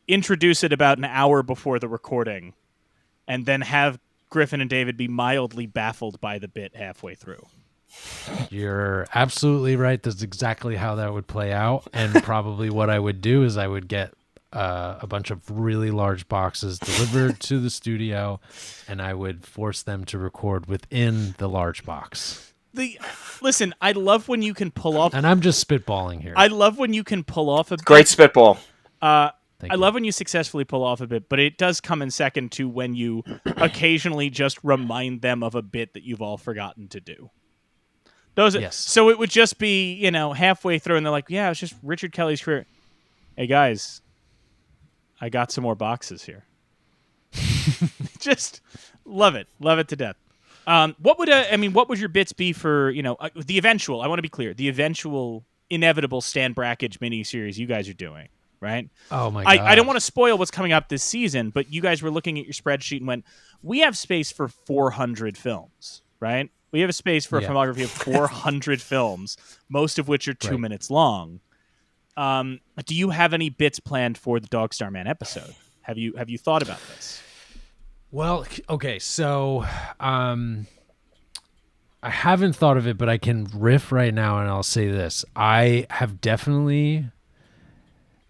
introduce it about an hour before the recording, and then have Griffin and David be mildly baffled by the bit halfway through? You're absolutely right. That's exactly how that would play out. And probably what I would do is I would get a bunch of really large boxes delivered to the studio, and I would force them to record within the large box. Listen, I love when you can pull off... And I'm just spitballing here. I love when you can pull off a bit. great spitball. I love when you successfully pull off a bit, but it does come in second to when you occasionally just remind them of a bit that you've all forgotten to do. Yes. So it would just be, halfway through, and they're like, yeah, it's just Richard Kelly's career. Hey, guys, I got some more boxes here. Just love it. Love it to death. What would your bits be for, the eventual, I want to be clear, the eventual inevitable Stan Brakhage miniseries you guys are doing, right? Oh my God. I don't want to spoil what's coming up this season, but you guys were looking at your spreadsheet and went, we have space for 400 films, right? We have a space for a filmography of 400 films, most of which are 2 minutes long. Do you have any bits planned for the Dog Star Man episode? Have you thought about this? Well, okay, so I haven't thought of it, but I can riff right now, and I'll say this. I have definitely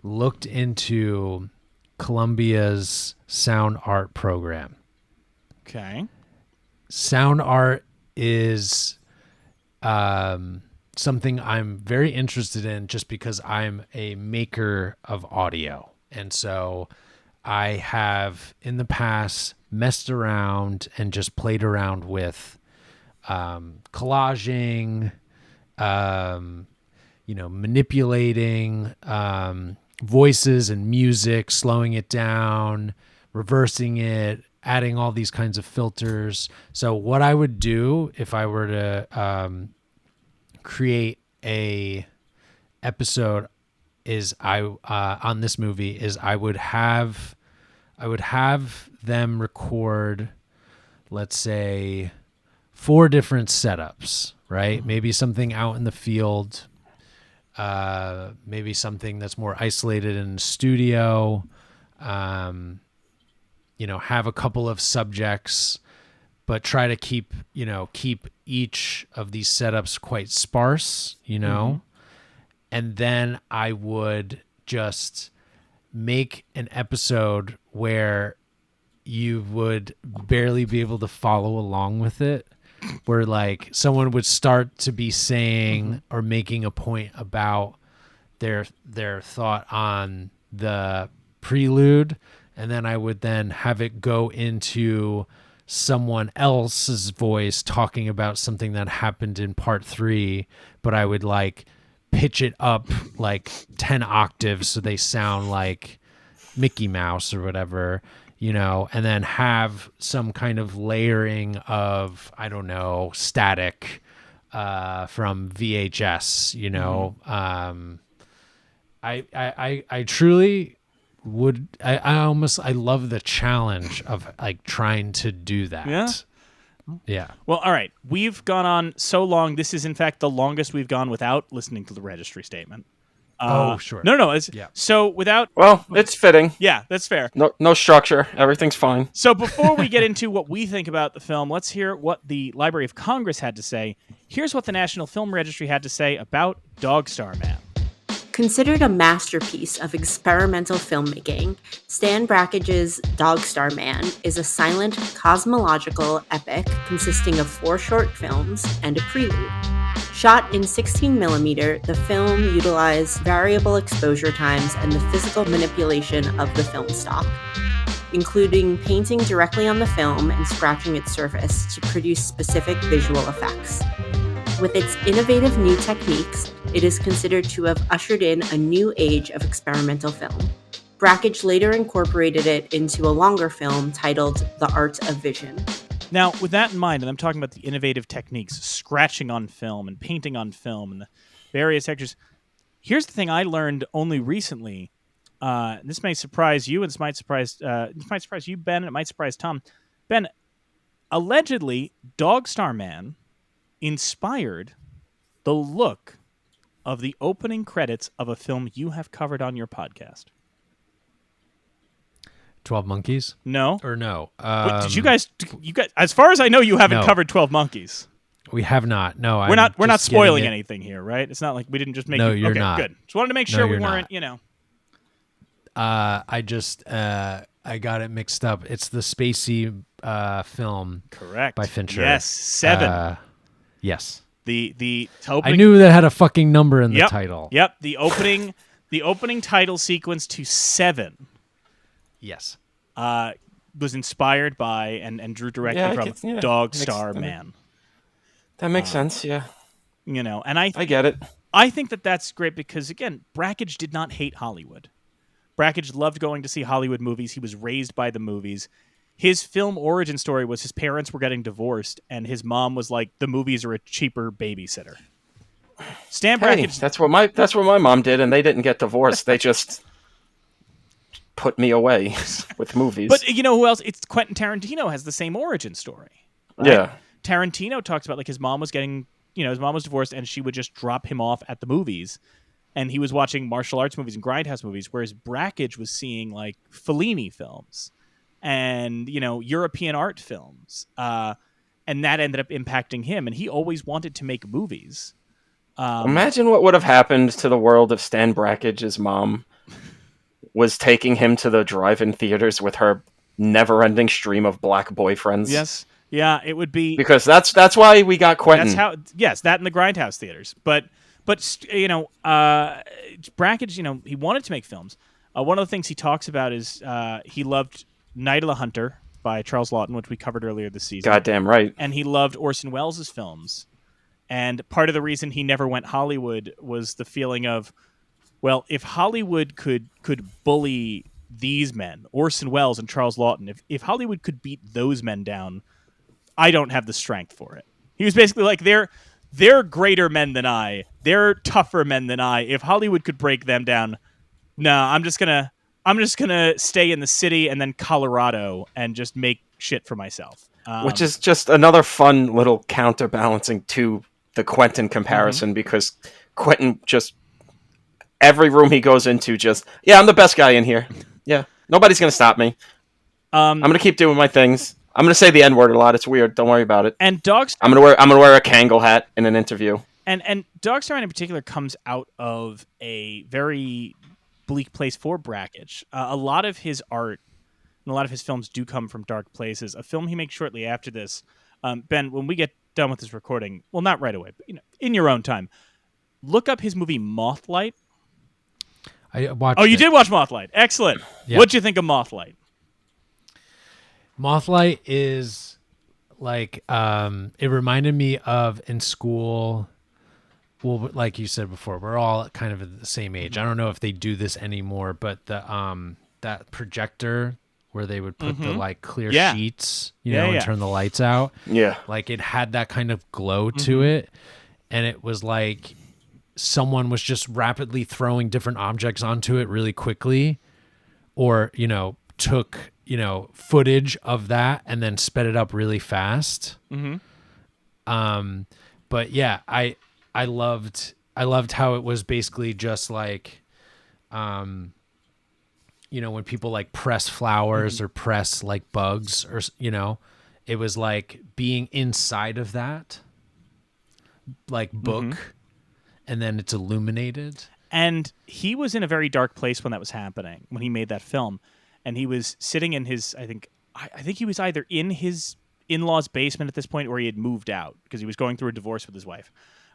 looked into Columbia's sound art program. Okay. Sound art is something I'm very interested in just because I'm a maker of audio. And so I have in the past messed around and just played around with collaging, manipulating voices and music, slowing it down, reversing it, adding all these kinds of filters. So what I would do if I were to create a episode is on this movie is I would have them record, let's say, 4 different setups, right? Maybe something out in the field, maybe something that's more isolated in the studio, have a couple of subjects, but try to keep each of these setups quite sparse, and then I would just make an episode where you would barely be able to follow along with it, where like someone would start to be saying or making a point about their thought on the prelude, and then I would then have it go into someone else's voice talking about something that happened in part 3, but I would like pitch it up like 10 octaves so they sound like Mickey Mouse or whatever, and then have some kind of layering of, I don't know, static from VHS, I truly would, I love the challenge of like trying to do that. Yeah. Well, all right. We've gone on so long. This is, in fact, the longest we've gone without listening to the registry statement. Sure. No. So without... Well, it's fitting. Yeah, that's fair. No structure. Everything's fine. So before we get into what we think about the film, let's hear what the Library of Congress had to say. Here's what the National Film Registry had to say about Dog Star Man. Considered a masterpiece of experimental filmmaking, Stan Brakhage's Dog Star Man is a silent cosmological epic consisting of 4 short films and a prelude. Shot in 16mm, the film utilized variable exposure times and the physical manipulation of the film stock, including painting directly on the film and scratching its surface to produce specific visual effects. With its innovative new techniques, it is considered to have ushered in a new age of experimental film. Brakhage later incorporated it into a longer film titled The Art of Vision. Now, with that in mind, and I'm talking about the innovative techniques, scratching on film and painting on film and the various textures, here's the thing I learned only recently. This may surprise you, and this might surprise you, Ben, and it might surprise Tom. Ben, allegedly, Dog Star Man inspired the look of the opening credits of a film you have covered on your podcast. 12 Monkeys? No? Or no? Wait, did you guys? As far as I know, you haven't No. covered 12 Monkeys. We have not. No, We're not just spoiling getting it. anything here, right? It's not like we didn't just make. No, you, you're okay, not. Good. Just wanted to make No, sure we you're weren't. not. I got it mixed up. It's the spacey film Correct. by Fincher. Yes, 7. Yes. The opening, I knew that had a fucking number in the Yep. title. Yep. The opening title sequence to 7 Yes. was inspired by and drew directly from Dog Star Man. That makes sense. Yeah, And I get it. I think that that's great because, again, Brakhage did not hate Hollywood. Brakhage loved going to see Hollywood movies. He was raised by the movies. His film origin story was his parents were getting divorced, and his mom was like, the movies are a cheaper babysitter. Stan Hey, Brakhage... that's what my mom did, and they didn't get divorced. They just put me away with movies. But you know who else? It's Quentin Tarantino has the same origin story. Right? Yeah. Tarantino talks about like his mom was his mom was divorced and she would just drop him off at the movies. And he was watching martial arts movies and grindhouse movies, whereas Brakhage was seeing like Fellini films and, European art films. And that ended up impacting him. And he always wanted to make movies. Imagine what would have happened to the world if Stan Brakhage's mom was taking him to the drive-in theaters with her never-ending stream of black boyfriends. Yes. Yeah, it would be... Because that's why we got Quentin. That's how... Yes, that in the grindhouse theaters. But Brakhage, he wanted to make films. One of the things he talks about is he loved Night of the Hunter by Charles Lawton, which we covered earlier this season. Goddamn right. And he loved Orson Welles' films. And part of the reason he never went Hollywood was the feeling of, well, if Hollywood could bully these men, Orson Welles and Charles Lawton, if Hollywood could beat those men down, I don't have the strength for it. He was basically like, they're greater men than I. They're tougher men than I. If Hollywood could break them down, no, I'm just gonna stay in the city and then Colorado and just make shit for myself. Which is just another fun little counterbalancing to the Quentin comparison, because Quentin just every room he goes into I'm the best guy in here. Yeah, nobody's gonna stop me. I'm gonna keep doing my things. I'm gonna say the N-word a lot. It's weird. Don't worry about it. And I'm gonna wear a Kangol hat in an interview. And Dog Star in particular comes out of a very bleak place for Brakhage. A lot of his art and a lot of his films do come from dark places. A film he makes shortly after this, Ben, when we get done with this recording, well, not right away, but in your own time, look up his movie Mothlight. I watched Oh, you it. did watch Mothlight. Excellent. Yeah. What'd you think of Mothlight? Mothlight is like it reminded me of in school. Well, like you said before, we're all kind of at the same age. I don't know if they do this anymore, but the that projector where they would put the like clear sheets, and turn the lights out. Yeah. Like it had that kind of glow to it, and it was like someone was just rapidly throwing different objects onto it really quickly, or took footage of that and then sped it up really fast. But yeah, I loved how it was basically just like when people like press flowers or press like bugs or it was like being inside of that like book and then it's illuminated. And he was in a very dark place when that was happening, when he made that film. And he was sitting in his, I think he was either in his in-laws' basement at this point or he had moved out because he was going through a divorce with his wife.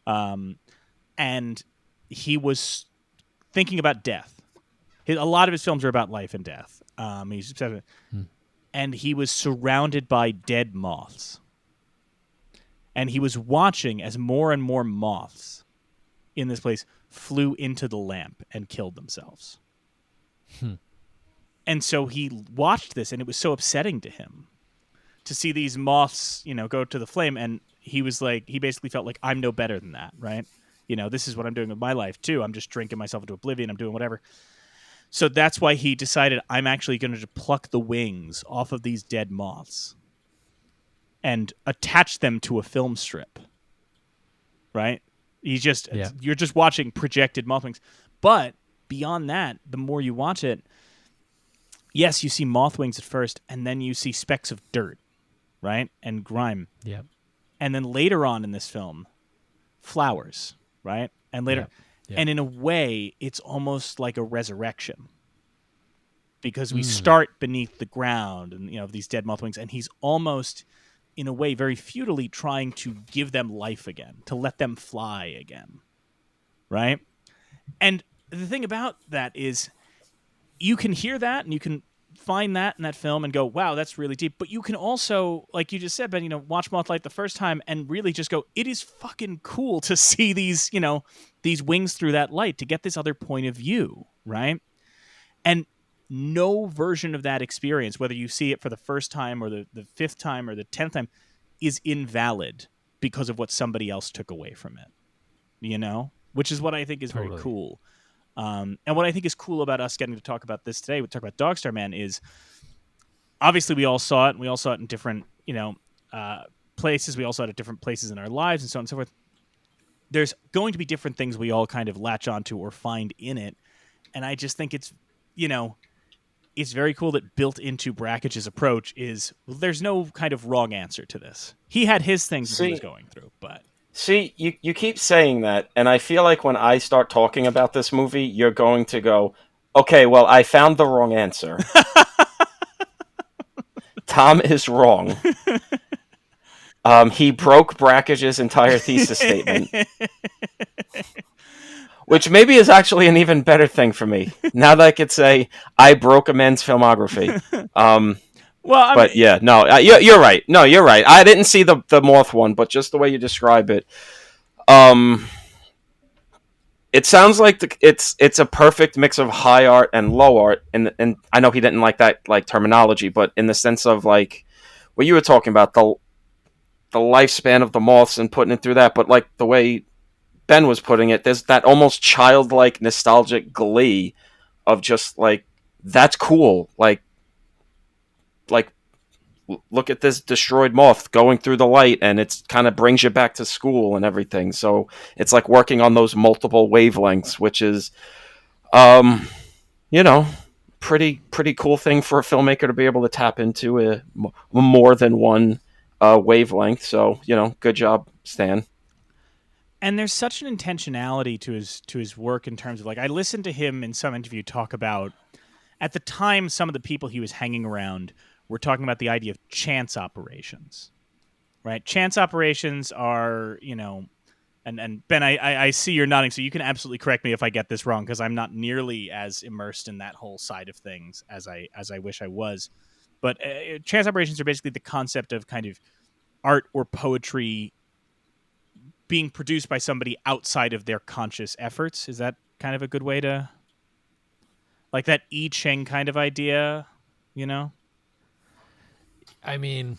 And he was thinking about death. A lot of his films are about life and death. And he was surrounded by dead moths. And he was watching as more and more moths in this place flew into the lamp and killed themselves. And so he watched this, and it was so upsetting to him to see these moths, go to the flame. And he was like, he basically felt like, I'm no better than that, right? This is what I'm doing with my life too. I'm just drinking myself into oblivion. I'm doing whatever. So that's why he decided, I'm actually going to pluck the wings off of these dead moths and attach them to a film strip, right? You're just watching projected moth wings. But beyond that, the more you watch it, yes, you see moth wings at first, and then you see specks of dirt, right? And grime. Yep. And then later on in this film, flowers, right? And later, and in a way, it's almost like a resurrection. Because we start beneath the ground and, these dead moth wings, and he's almost, in a way, very futilely trying to give them life again, to let them fly again, right? And the thing about that is, you can hear that and you can find that in that film and go, wow, that's really deep. But you can also, like you just said, Ben, watch Mothlight the first time and really just go, it is fucking cool to see these, these wings through that light, to get this other point of view, right? And no version of that experience, whether you see it for the first time or the fifth time or the 10th time, is invalid because of what somebody else took away from it, which is what I think is very cool. And what I think is cool about us getting to talk about this today, we talk about Dog Star Man, is obviously we all saw it, and we all saw it in different, places. We all saw it at different places in our lives and so on and so forth. There's going to be different things we all kind of latch onto or find in it. And I just think it's, it's very cool that built into Brakhage's approach is, there's no kind of wrong answer to this. He had his things that he was going through, but... See, you keep saying that, and I feel like when I start talking about this movie, you're going to go, okay, well, I found the wrong answer. Tom is wrong. He broke Brakhage's entire thesis statement. Which maybe is actually an even better thing for me. Now that I could say, I broke a man's filmography. You're right. No, you're right. I didn't see the moth one, but just the way you describe it, it sounds like it's a perfect mix of high art and low art. And I know he didn't like that terminology, but in the sense of what you were talking about, the lifespan of the moths and putting it through that, but the way Ben was putting it, there's that almost childlike nostalgic glee of just that's cool. Look at this destroyed moth going through the light, and it's kind of brings you back to school and everything. So it's like working on those multiple wavelengths, which is, pretty cool thing for a filmmaker to be able to tap into a more than one wavelength. So, good job, Stan. And there's such an intentionality to his work in terms of I listened to him in some interview talk about, at the time, some of the people he was hanging around were talking about the idea of chance operations, right? Chance operations are, and Ben, I see you're nodding, so you can absolutely correct me if I get this wrong, because I'm not nearly as immersed in that whole side of things as I wish I was. But chance operations are basically the concept of kind of art or poetry being produced by somebody outside of their conscious efforts. Is that kind of a good way to, that I Ching kind of idea, I mean,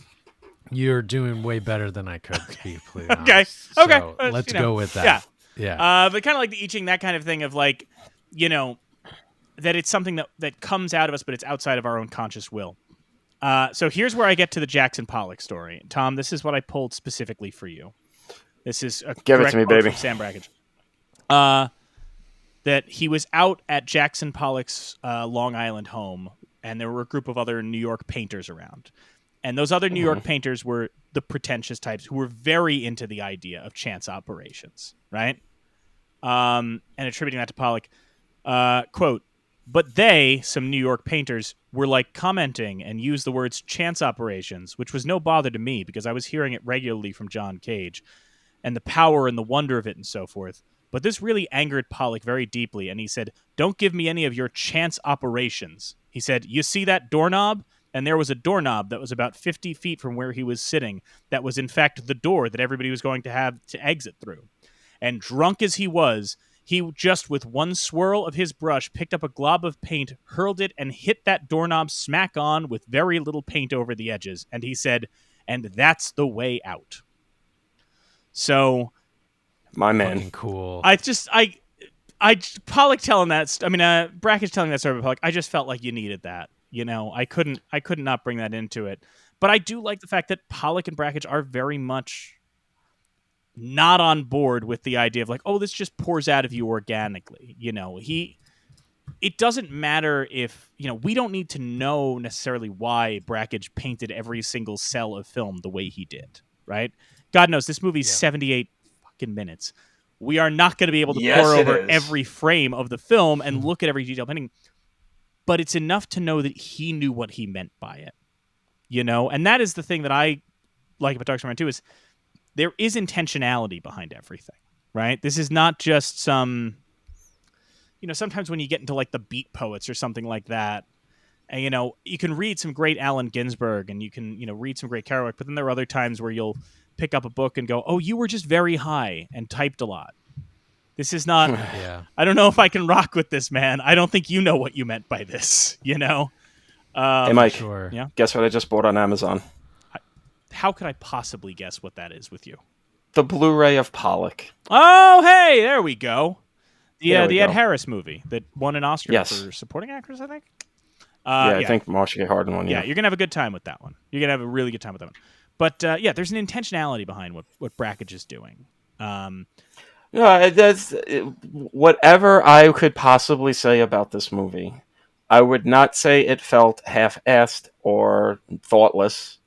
you're doing way better than I could, to be completely Okay. honest. Okay. So let's go with that. Yeah. But kind of like the I Ching, that kind of thing of that it's something that comes out of us, but it's outside of our own conscious will. So here's where I get to the Jackson Pollock story. Tom, this is what I pulled specifically for you. This is a Give it to me, baby. From Stan Brakhage. That he was out at Jackson Pollock's Long Island home, and there were a group of other New York painters around. And those other New York painters were the pretentious types who were very into the idea of chance operations, right? And attributing that to Pollock. Quote, but they, some New York painters, were commenting and used the words chance operations, which was no bother to me because I was hearing it regularly from John Cage, and the power and the wonder of it and so forth. But this really angered Pollock very deeply, and he said, don't give me any of your chance operations. He said, you see that doorknob? And there was a doorknob that was about 50 feet from where he was sitting that was in fact the door that everybody was going to have to exit through. And drunk as he was, He just, with one swirl of his brush, picked up a glob of paint, hurled it, and hit that doorknob smack on with very little paint over the edges. And he said, and that's the way out. So, My man. Fucking cool. Pollock telling that, Brakhage telling that story about Pollock, I just felt like you needed that. You know, I could not bring that into it. But I do like the fact that Pollock and Brakhage are very much not on board with the idea of like, oh, this just pours out of you organically. You know, it doesn't matter if, you know, we don't need to know necessarily why Brakhage painted every single cell of film the way he did, right? God knows this movie's 78 fucking minutes. We are not going to be able to pour over every frame of the film and look at every detail painting, but it's enough to know that he knew what he meant by it, you know? And that is the thing that I like about Dog Star Man 2 is there is intentionality behind everything, right? This is not just some, you know, sometimes when you get into like the beat poets or something like that, and, you know, you can read some great Allen Ginsberg and you can, you know, read some great Kerouac, but then there are other times where you'll pick up a book and go, oh, you were just very high and typed a lot. This is not, I don't know if I can rock with this, man. I don't think you know what you meant by this, you know? Hey, Mike, Yeah. Guess what I just bought on Amazon? How could I possibly guess what that is with you? The Blu-ray of Pollock. Oh, hey, there we go. The Ed go. Harris movie that won an Oscar for supporting actress, I think. I think Marsha Gay Harden won. Yeah, you're gonna have a good time with that one. You're gonna have a really good time with that one. But there's an intentionality behind what Brakhage is doing. No, that's whatever I could possibly say about this movie. I would not say it felt half-assed or thoughtless.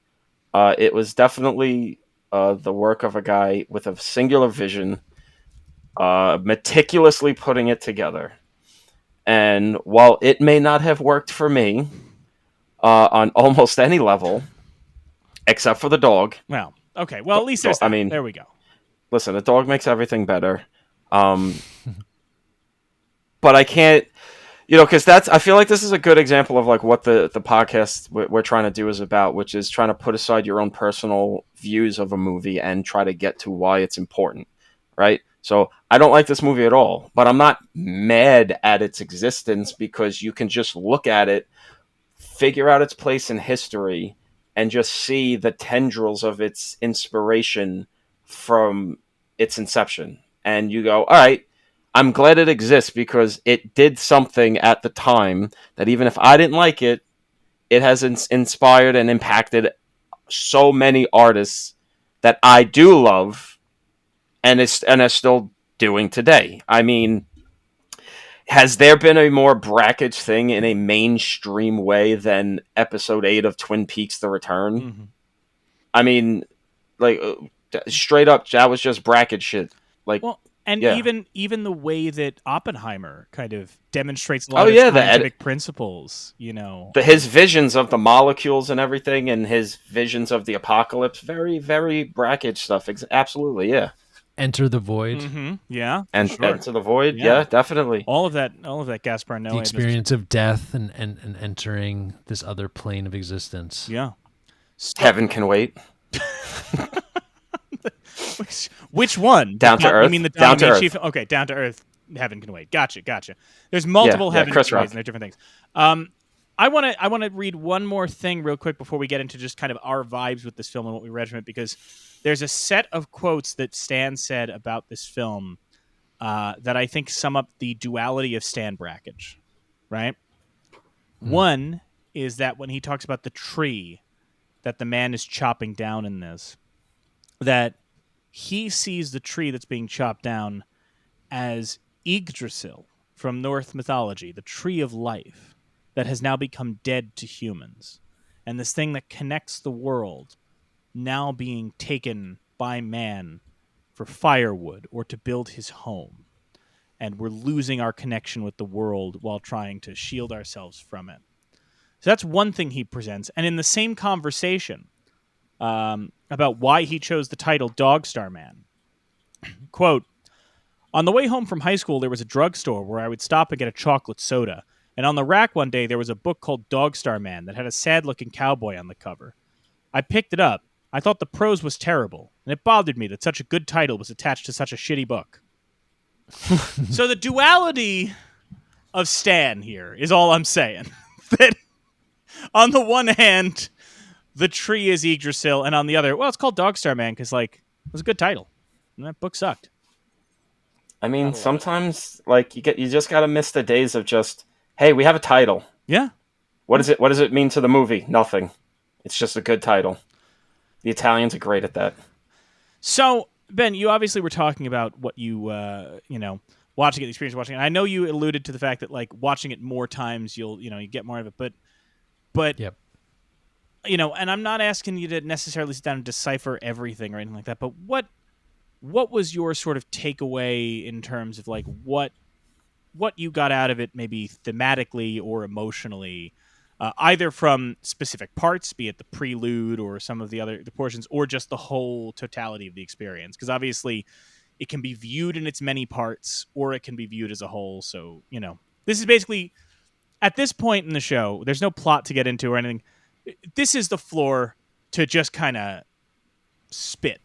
It was definitely the work of a guy with a singular vision, meticulously putting it together. And while it may not have worked for me on almost any level, except for the dog. Well, okay. Well, at least there's that. There we go. Listen, the dog makes everything better. But I can't, you know, because I feel like this is a good example of like what the podcast we're trying to do is about, which is trying to put aside your own personal views of a movie and try to get to why it's important, right? So I don't like this movie at all, but I'm not mad at its existence because you can just look at it, figure out its place in history, and just see the tendrils of its inspiration from its inception. And you go, all right, I'm glad it exists because it did something at the time that even if I didn't like it, it has inspired and impacted so many artists that I do love and is still doing today. I mean, has there been a more Brakhage thing in a mainstream way than episode 8 of Twin Peaks: The Return? Mm-hmm. I mean, like, straight up, that was just Brakhage shit. Like, well, and even the way that Oppenheimer kind of demonstrates a lot of scientific principles, you know. His visions of the molecules and everything, and his visions of the apocalypse, very, very Brakhage stuff. Absolutely, yeah. Enter the Void. Mm-hmm. Yeah. And sure. Enter the Void, yeah, definitely. All of that Gaspar Noé. The experience of death and entering this other plane of existence. Yeah. Heaven Can Wait. Which one? Down to Earth? You mean the Down to Earth. Okay, Down to Earth, Heaven Can Wait. Gotcha. There's multiple Heaven Can Wait, and they're different things. I want to read one more thing real quick before we get into just kind of our vibes with this film and what we read from it, because there's a set of quotes that Stan said about this film that I think sum up the duality of Stan Brakhage, right? One is that when he talks about the tree that the man is chopping down in this, that he sees the tree that's being chopped down as Yggdrasil from Norse mythology, the tree of life that has now become dead to humans. And this thing that connects the world now being taken by man for firewood or to build his home. And we're losing our connection with the world while trying to shield ourselves from it. So that's one thing he presents. And in the same conversation about why he chose the title Dog Star Man, quote, "On the way home from high school, there was a drugstore where I would stop and get a chocolate soda. And on the rack one day, there was a book called Dog Star Man that had a sad-looking cowboy on the cover. I picked it up. I thought the prose was terrible, and it bothered me that such a good title was attached to such a shitty book." So the duality of Stan here is all I'm saying. That on the one hand, the tree is Yggdrasil, and on the other, well, it's called Dogstar Man because like it was a good title, and that book sucked. I mean, sometimes like you just gotta miss the days of just, hey, we have a title. Yeah. What does it mean to the movie? Nothing. It's just a good title. The Italians are great at that. So Ben, you obviously were talking about what you watching it, the experience of watching it. I know you alluded to the fact that like watching it more times, you get more of it, but Yep. And I'm not asking you to necessarily sit down and decipher everything or anything like that, but what was your sort of takeaway in terms of like what you got out of it, maybe thematically or emotionally, either from specific parts, be it the prelude or some of the portions, or just the whole totality of the experience? Because obviously it can be viewed in its many parts or it can be viewed as a whole. So, this is basically, at this point in the show, there's no plot to get into or anything. This is the floor to just kind of spit.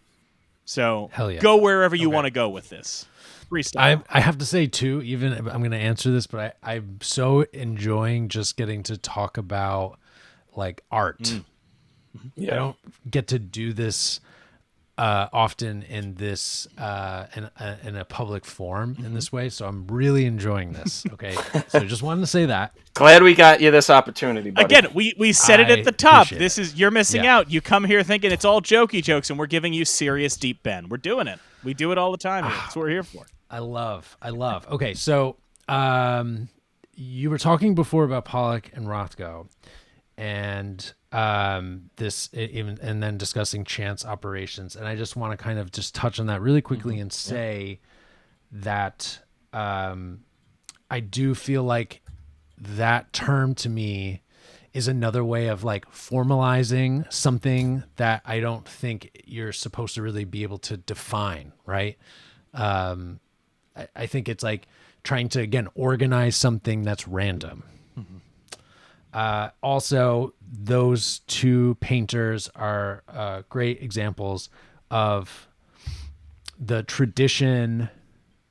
So Hell yeah. go wherever you want to go with this. Freestyle. I have to say too, even if I'm going to answer this, but I'm so enjoying just getting to talk about like art. Yeah. I don't get to do this often in this in a public forum in this way, so I'm really enjoying this. Okay, so just wanted to say that. Glad we got you this opportunity, buddy. Again, we said it at the top. appreciate This it. is you're missing Yeah. out. You come here thinking it's all jokey jokes, and we're giving you serious deep Ben. We're doing it. We do it all the time. Here. That's what we're here for. I love. Okay, so you were talking before about Pollock and Rothko, and and then discussing chance operations, and I just want to kind of just touch on that really quickly and say that I do feel like that term to me is another way of like formalizing something that I don't think you're supposed to really be able to define, right? I think it's like trying to, again, organize something that's random. Also, those two painters are great examples of the tradition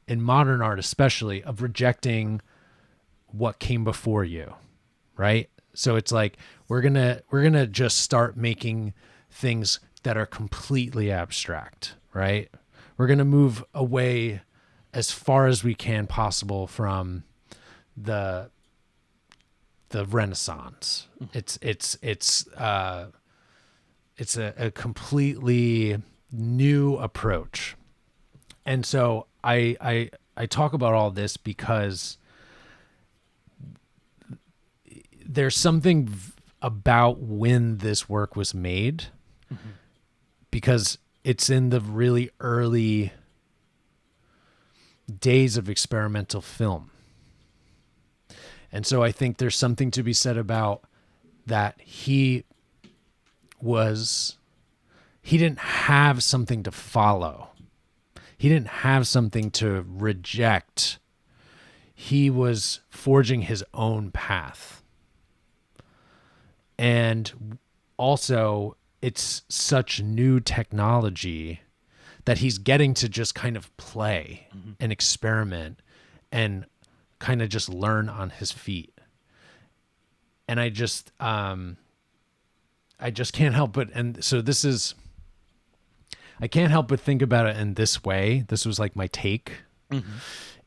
in modern art, especially, of rejecting what came before you, right? So it's like we're gonna just start making things that are completely abstract, right? We're gonna move away as far as we can possible from the Renaissance. It's a completely new approach. And so I talk about all this because there's something about when this work was made, because it's in the really early days of experimental film. And so I think there's something to be said about that he didn't have something to follow. He didn't have something to reject. He was forging his own path. And also, it's such new technology that he's getting to just kind of play and experiment and kind of just learn on his feet. And I just can't help but, and so I can't help but think about it in this way. This was like my take,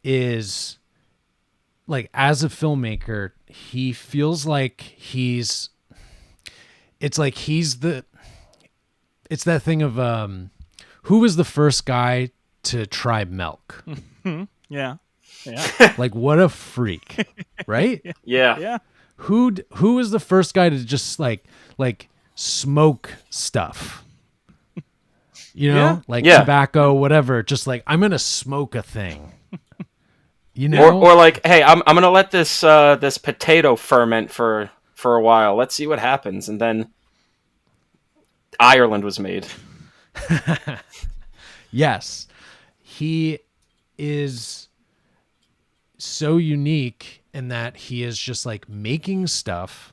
is like, as a filmmaker, he feels like it's that thing of, who was the first guy to try milk? Yeah. Like, what a freak, right? Yeah. Yeah. Who was the first guy to just like smoke stuff? Yeah. Like Yeah. tobacco, whatever. Just like, I'm gonna smoke a thing. You know, Or like, hey, I'm gonna let this this potato ferment for a while. Let's see what happens, and then Ireland was made. yes, he is so unique in that he is just like making stuff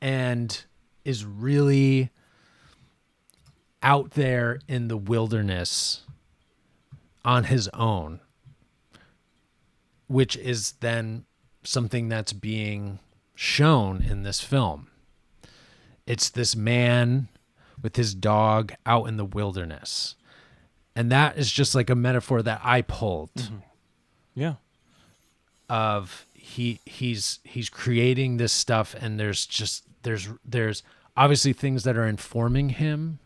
and is really out there in the wilderness on his own. which is then something that's being shown in this film. It's this man with his dog out in the wilderness. And that is just like a metaphor that I pulled. Mm-hmm. Yeah. Of he's creating this stuff, and there's obviously things that are informing him,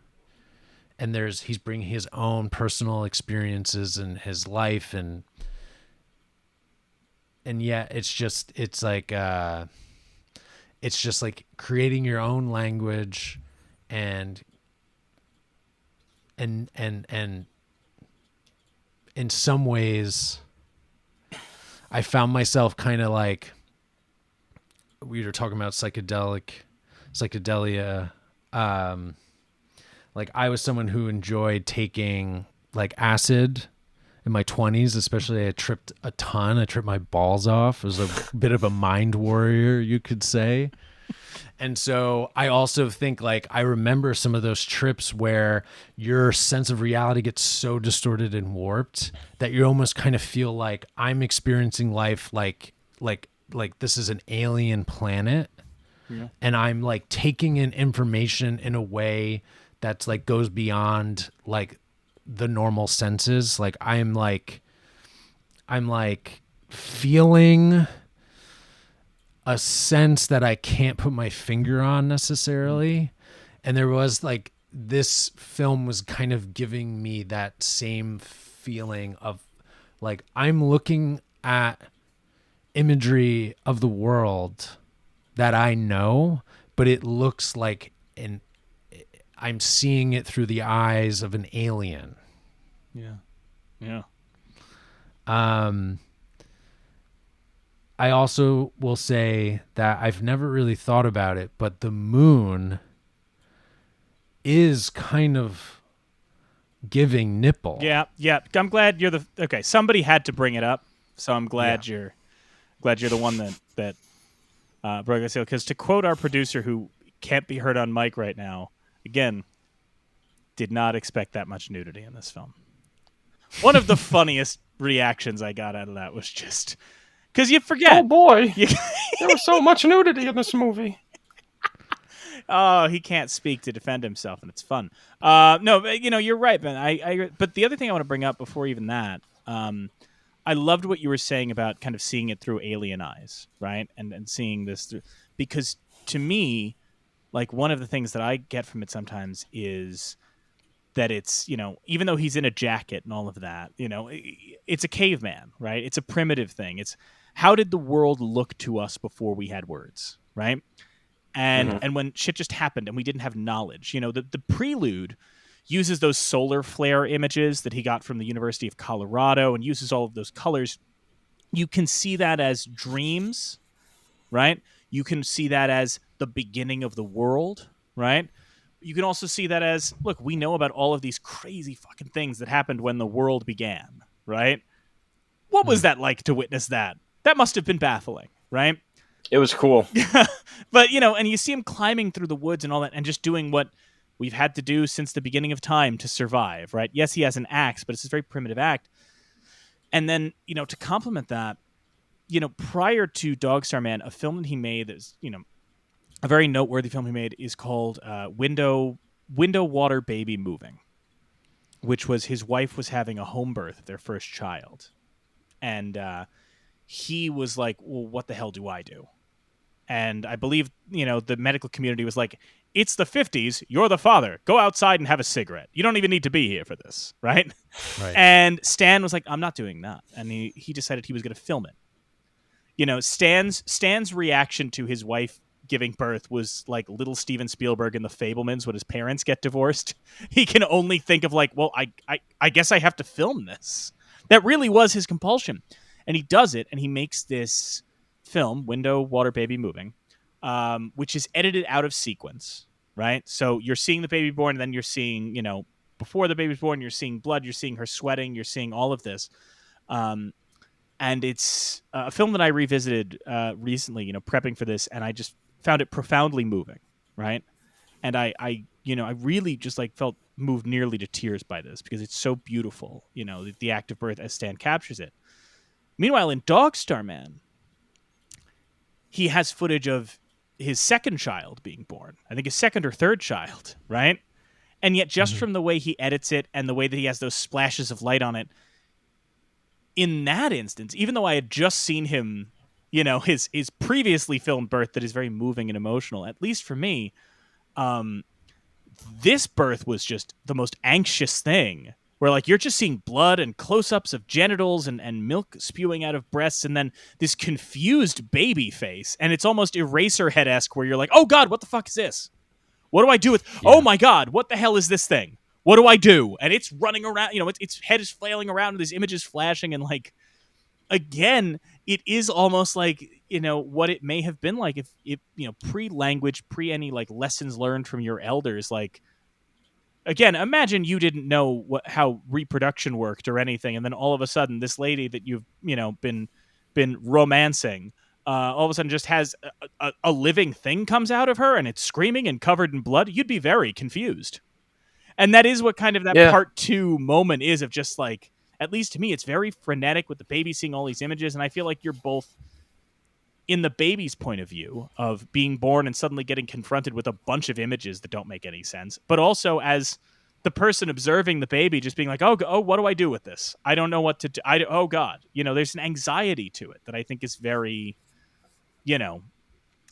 and he's bringing his own personal experiences in his life, and yet it's just like creating your own language, and in some ways I found myself kind of like, we were talking about psychedelia. Like I was someone who enjoyed taking like acid in my 20s, especially. I tripped a ton. I tripped my balls off. I was a bit of a mind warrior, you could say. And so I also think like I remember some of those trips where your sense of reality gets so distorted and warped that you almost kind of feel like I'm experiencing life like this is an alien planet. Yeah. And I'm like taking in information in a way that's like goes beyond like the normal senses. Like I'm like feeling a sense that I can't put my finger on necessarily. And there was like, this film was kind of giving me that same feeling of like, I'm looking at imagery of the world that I know, but it looks like I'm seeing it through the eyes of an alien. Yeah. Yeah. I also will say that I've never really thought about it, but the moon is kind of giving nipple. Yeah, yeah. I'm glad you're okay. Somebody had to bring it up, so I'm glad you're the one that broke it. Because to quote our producer, who can't be heard on mic right now, again, did not expect that much nudity in this film. One of the funniest reactions I got out of that was just. Because you forget. Oh, boy. There was so much nudity in this movie. Oh, he can't speak to defend himself, and it's fun. No, you're right, Ben. But the other thing I want to bring up before even that, I loved what you were saying about kind of seeing it through alien eyes, right? And seeing this through. Because to me, like one of the things that I get from it sometimes is that it's, even though he's in a jacket and all of that, it's a caveman, right? It's a primitive thing. It's how did the world look to us before we had words, right? And when shit just happened and we didn't have knowledge, the prelude uses those solar flare images that he got from the University of Colorado and uses all of those colors. You can see that as dreams, right? You can see that as the beginning of the world, right? You can also see that as, look, we know about all of these crazy fucking things that happened when the world began, right? What was that like to witness that? That must have been baffling, right? It was cool. But, and you see him climbing through the woods and all that and just doing what we've had to do since the beginning of time to survive, right? Yes, he has an axe, but it's this very primitive act. And then, to complement that, prior to Dog Star Man, a film that he made that's, a very noteworthy film he made is called Window Water Baby Moving, which was his wife was having a home birth of their first child. And he was like, well, what the hell do I do? And I believe, the medical community was like, it's the 50s. You're the father. Go outside and have a cigarette. You don't even need to be here for this, right? And Stan was like, I'm not doing that. And he decided he was going to film it. Stan's reaction to his wife giving birth was like little Steven Spielberg in The Fabelmans when his parents get divorced. He can only think of like, well, I guess I have to film this. That really was his compulsion. And he does it, and he makes this film, Window, Water, Baby Moving, which is edited out of sequence, right? So you're seeing the baby born, and then you're seeing, before the baby's born, you're seeing blood, you're seeing her sweating, you're seeing all of this. And it's a film that I revisited recently, prepping for this, and I just found it profoundly moving, right? And I really just like felt moved nearly to tears by this because it's so beautiful, the act of birth as Stan captures it. Meanwhile, in Dog Star Man, he has footage of his second child being born. I think his second or third child, right? And yet just from the way he edits it and the way that he has those splashes of light on it, in that instance, even though I had just seen him, his previously filmed birth that is very moving and emotional, at least for me, this birth was just the most anxious thing, where like you're just seeing blood and close-ups of genitals and milk spewing out of breasts, and then this confused baby face, and it's almost Eraserhead-esque, where you're like, oh god, what the fuck is this? What do I do with? Yeah. Oh my god, what the hell is this thing? What do I do? And it's running around, its head is flailing around, and these images flashing, and like, again, it is almost like, what it may have been like if pre-language, pre any like lessons learned from your elders, like, again, imagine you didn't know how reproduction worked or anything, and then all of a sudden this lady that you've been romancing, all of a sudden just has a living thing comes out of her and it's screaming and covered in blood. You'd be very confused. And that is what kind of that part 2 moment is, of just like, at least to me, it's very frenetic with the baby seeing all these images. And I feel like you're both in the baby's point of view of being born and suddenly getting confronted with a bunch of images that don't make any sense, but also as the person observing the baby just being like, oh, what do I do with this? I don't know what to do. Oh God, there's an anxiety to it that I think is very,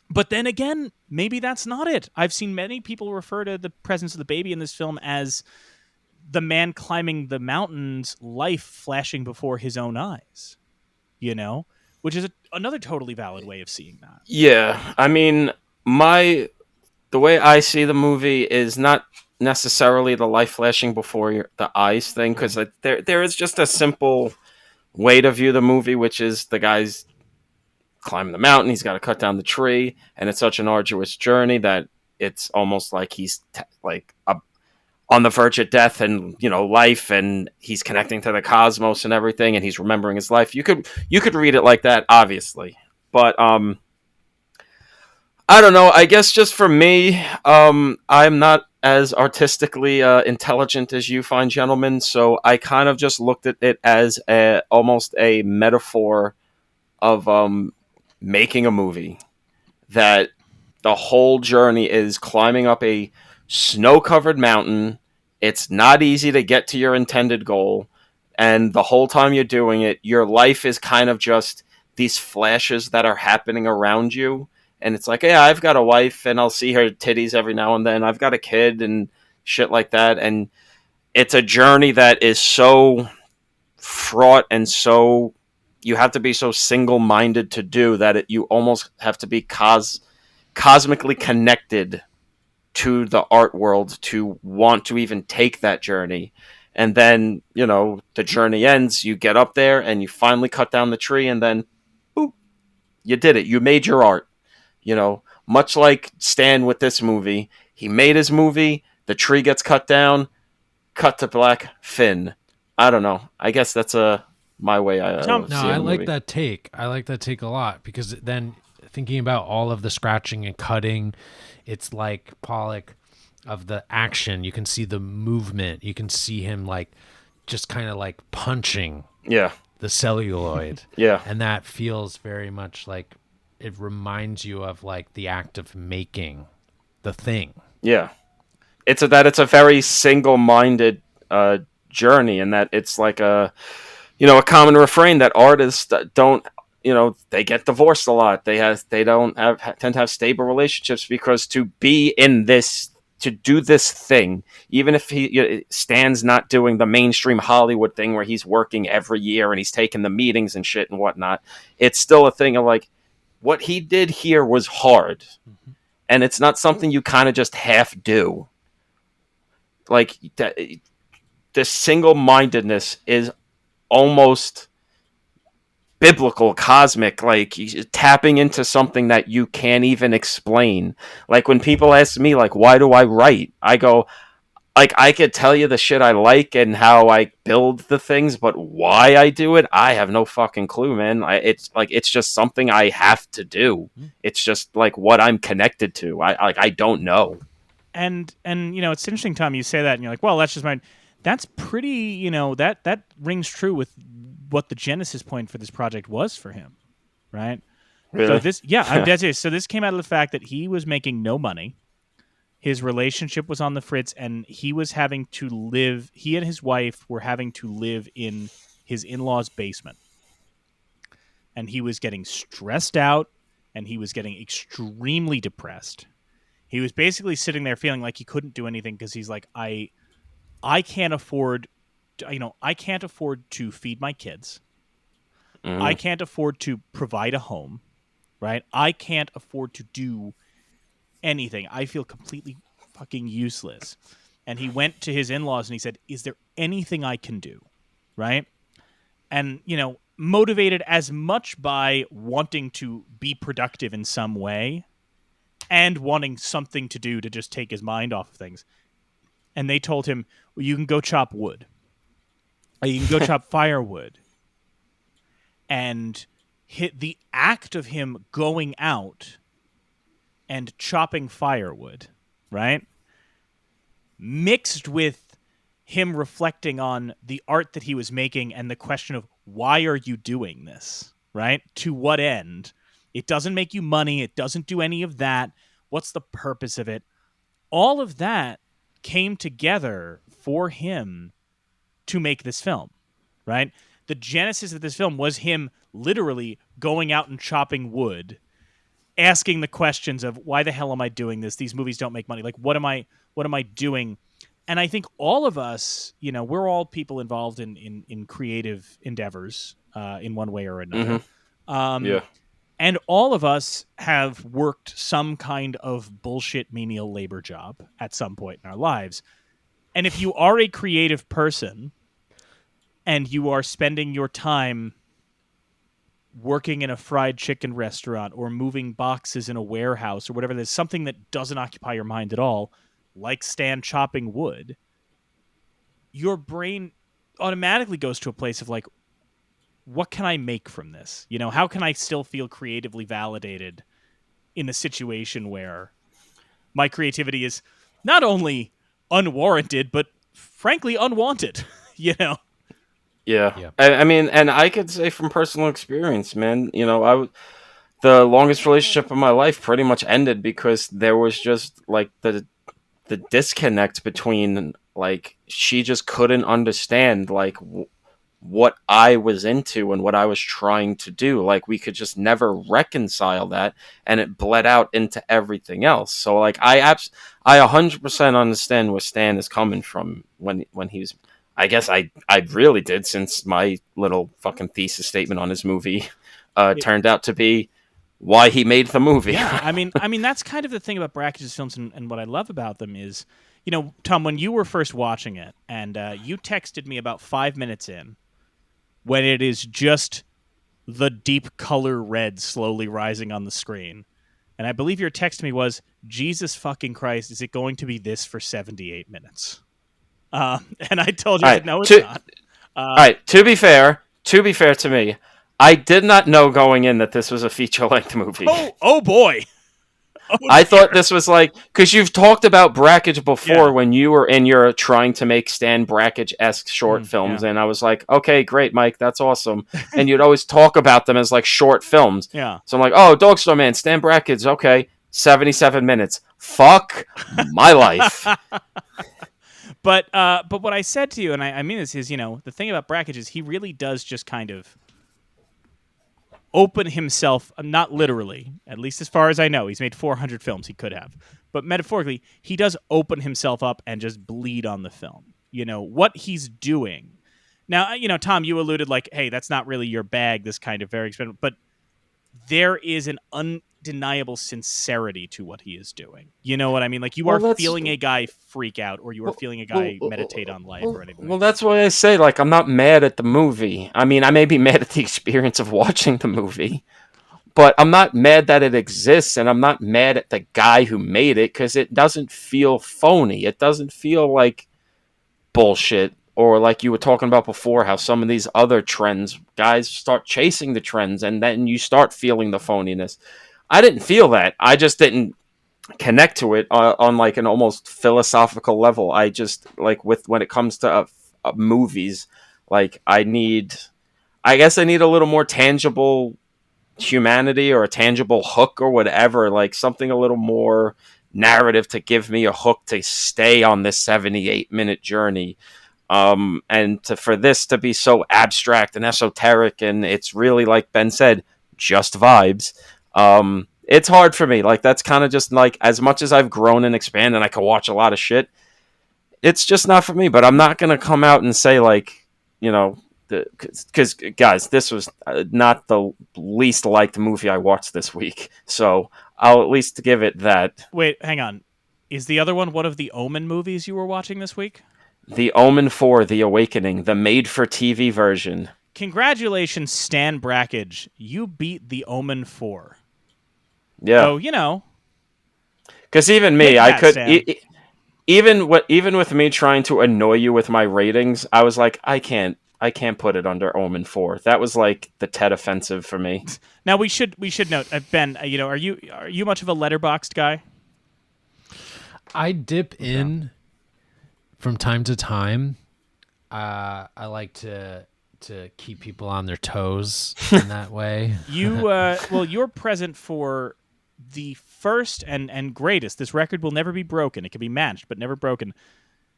but then again, maybe that's not it. I've seen many people refer to the presence of the baby in this film as the man climbing the mountain's life flashing before his own eyes, which is another totally valid way of seeing that. Yeah. I mean, the way I see the movie is not necessarily the life flashing before the eyes thing, because there is just a simple way to view the movie, which is the guy's climbing the mountain, he's got to cut down the tree, and it's such an arduous journey that it's almost like he's on the verge of death and life, and he's connecting to the cosmos and everything, and he's remembering his life. You could read it like that, obviously, but I don't know. I guess just for me, I'm not as artistically intelligent as you fine gentlemen, so I kind of just looked at it as almost a metaphor of making a movie, that the whole journey is climbing up a snow-covered mountain. It's not easy to get to your intended goal, and the whole time you're doing it, your life is kind of just these flashes that are happening around you, and it's like, yeah, I've got a wife, and I'll see her titties every now and then, I've got a kid, and shit like that, and it's a journey that is so fraught and so... you have to be so single-minded to do that you almost have to be cosmically connected to the art world to want to even take that journey. And then, the journey ends, you get up there and you finally cut down the tree, and then, boop, you did it. You made your art. Much like Stan with this movie, he made his movie, the tree gets cut down, cut to black, fin. I don't know. I guess that's my way. I like that take. I like that take a lot, because then thinking about all of the scratching and cutting, it's like Pollock of the action. You can see the movement. You can see him like just kind of like punching the celluloid. Yeah. And that feels very much like it reminds you of like the act of making the thing. Yeah. It's a very single-minded journey, and that it's like a common refrain that artists don't, they get divorced a lot. They tend to have stable relationships, because to do this thing, even if Stan's not doing the mainstream Hollywood thing where he's working every year and he's taking the meetings and shit and whatnot, it's still a thing of like, what he did here was hard. Mm-hmm. And it's not something you kind of just half do. Like, this single-mindedness is almost biblical, cosmic, like tapping into something that you can't even explain. Like when people ask me, like, why do I write? I go, like, I could tell you the shit I like and how I build the things, but why I do it, I have no fucking clue, man. It's just something I have to do. It's just like what I'm connected to. I don't know. And it's interesting, Tom, you say that and you're like, well, that's just mine. That's pretty, that rings true with what the genesis point for this project was for him, right? Really? So I'm dead serious. So this came out of the fact that he was making no money. His relationship was on the fritz, and he and his wife were having to live in his in-laws' basement. And he was getting stressed out, and he was getting extremely depressed. He was basically sitting there feeling like he couldn't do anything because he's like, I can't afford, I can't afford to feed my kids. I can't afford to provide a home, right? I can't afford to do anything. I feel completely fucking useless. And he went to his in-laws and he said, is there anything I can do? Right? And, motivated as much by wanting to be productive in some way and wanting something to do to just take his mind off of things. And they told him, well, you can go chop wood. Or you can go chop firewood. And the act of him going out and chopping firewood, right, mixed with him reflecting on the art that he was making and the question of why are you doing this, right? To what end? It doesn't make you money. It doesn't do any of that. What's the purpose of it? All of that came together for him to make this film, right? The genesis of this film was him literally going out and chopping wood, asking the questions of why the hell am I doing this? These movies don't make money. Like, what am I doing? And I think all of us, we're all people involved in creative endeavors in one way or another. Yeah. And all of us have worked some kind of bullshit menial labor job at some point in our lives. And if you are a creative person and you are spending your time working in a fried chicken restaurant or moving boxes in a warehouse or whatever, there's something that doesn't occupy your mind at all, like Stan chopping wood, your brain automatically goes to a place of like, what can I make from this? How can I still feel creatively validated in a situation where my creativity is not only unwarranted, but frankly unwanted, Yeah. Yeah. I mean, and I could say from personal experience, man, the longest relationship of my life pretty much ended because there was just like the disconnect between, like, she just couldn't understand like what I was into and what I was trying to do. Like, we could just never reconcile that, and it bled out into everything else. So like I 100% understand where Stan is coming from when he was. I guess I really did, since my little fucking thesis statement on his movie turned out to be why he made the movie. Yeah, I mean that's kind of the thing about Brackage's films, and what I love about them is, Tom, when you were first watching it, and you texted me about 5 minutes in, when it is just the deep color red slowly rising on the screen, and I believe your text to me was, Jesus fucking Christ, is it going to be this for 78 minutes? And I told you, no, it's not. All right. To be fair to me, I did not know going in that this was a feature-length movie. Oh boy. I thought this was like, because you've talked about Brakhage before when you were in your trying to make Stan Brakhage-esque short films, and I was like, okay, great, Mike, that's awesome. And you'd always talk about them as like short films. Yeah. So I'm like, oh, Dogstar Man, Stan Brakhage, okay, 77 minutes. Fuck my life. But what I said to you, and I mean this, is, the thing about Brakhage is he really does just kind of open himself, not literally, at least as far as I know. He's made 400 films, he could have. But metaphorically, he does open himself up and just bleed on the film. What he's doing. Now, Tom, you alluded like, hey, that's not really your bag, this kind of very expensive, but there is an undeniable sincerity to what he is doing. You know what I mean? Like, you are feeling a guy freak out, or you are feeling a guy meditate on life or anything. Well, that's why I say, like, I'm not mad at the movie. I mean, I may be mad at the experience of watching the movie, but I'm not mad that it exists, and I'm not mad at the guy who made it, because it doesn't feel phony. It doesn't feel like bullshit. Or like you were talking about before, how some of these other trends, guys start chasing the trends, and then you start feeling the phoniness. I didn't feel that. I just didn't connect to it on like an almost philosophical level. I just, like, when it comes to movies, like, I need I guess I need a little more tangible humanity or a tangible hook or whatever, like something a little more narrative to give me a hook to stay on this 78-minute journey. For this to be so abstract and esoteric, and it's really, like Ben said, just vibes. It's hard for me. Like, that's kind of just like, as much as I've grown and expanded and I can watch a lot of shit, it's just not for me. But I'm not going to come out and say, like, because guys, this was not the least liked movie I watched this week. So I'll at least give it that. Wait, hang on. Is the other one of the Omen movies you were watching this week? The Omen 4, The Awakening, the made-for-TV version. Congratulations, Stan Brakhage. You beat The Omen 4. Yeah. So, because even me, Take I that, could... Stan. Even with me trying to annoy you with my ratings, I was like, I can't put it under Omen 4. That was like the Ted offensive for me. Now we should note, Ben, are you much of a Letterboxd guy? I dip in from time to time. I like to keep people on their toes in that way. You're present for the first and greatest. This record will never be broken. It can be matched, but never broken.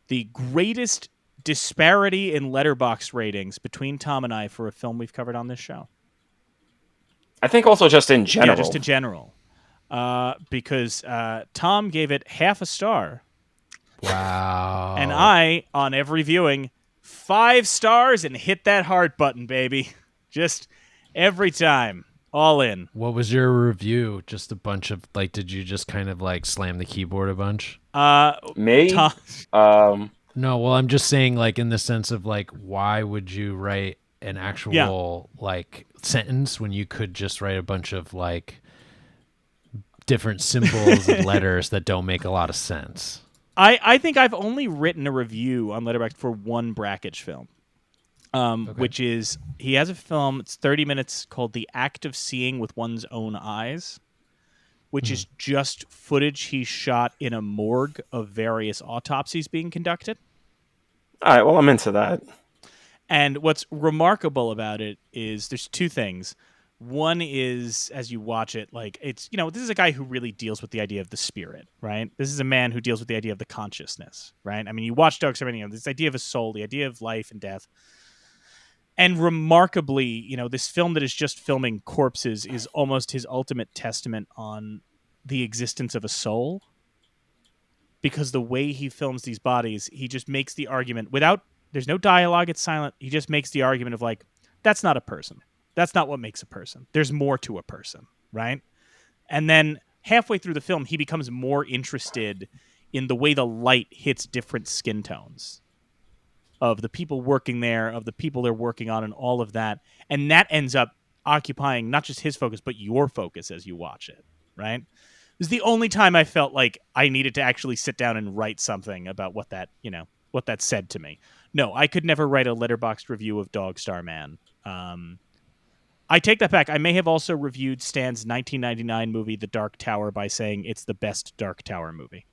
The greatest disparity in Letterboxd ratings between Tom and I for a film we've covered on this show. I think also just in general. Yeah, just in general. Because Tom gave it half a star. Wow. And I, on every viewing, 5 stars and hit that heart button, baby. Just every time. All in. What was your review? Just a bunch of, like, did you just kind of, like, slam the keyboard a bunch? Me? Tom. No, well, I'm just saying, like, in the sense of, like, why would you write an actual, like, sentence when you could just write a bunch of, like, different symbols and letters that don't make a lot of sense? I think I've only written a review on Letterboxd for one Brakhage film, which is, he has a film, it's 30 minutes, called The Act of Seeing with One's Own Eyes, which is just footage he shot in a morgue of various autopsies being conducted. All right, well, I'm into that. And what's remarkable about it is there's 2 things. One is, as you watch it, like, it's, this is a guy who really deals with the idea of the spirit, right? This is a man who deals with the idea of the consciousness, right? I mean, you watch Dogs, this idea of a soul, the idea of life and death. And remarkably, this film that is just filming corpses is almost his ultimate testament on the existence of a soul. Because the way he films these bodies, he just makes the argument there's no dialogue, it's silent. He just makes the argument of, like, that's not a person. That's not what makes a person. There's more to a person, right? And then halfway through the film, he becomes more interested in the way the light hits different skin tones of the people working there, of the people they're working on, and all of that. And that ends up occupying not just his focus, but your focus as you watch it, right? It was the only time I felt like I needed to actually sit down and write something about what that said to me. No, I could never write a Letterboxd review of Dog Star Man. I take that back. I may have also reviewed Stan's 1999 movie, The Dark Tower, by saying it's the best Dark Tower movie.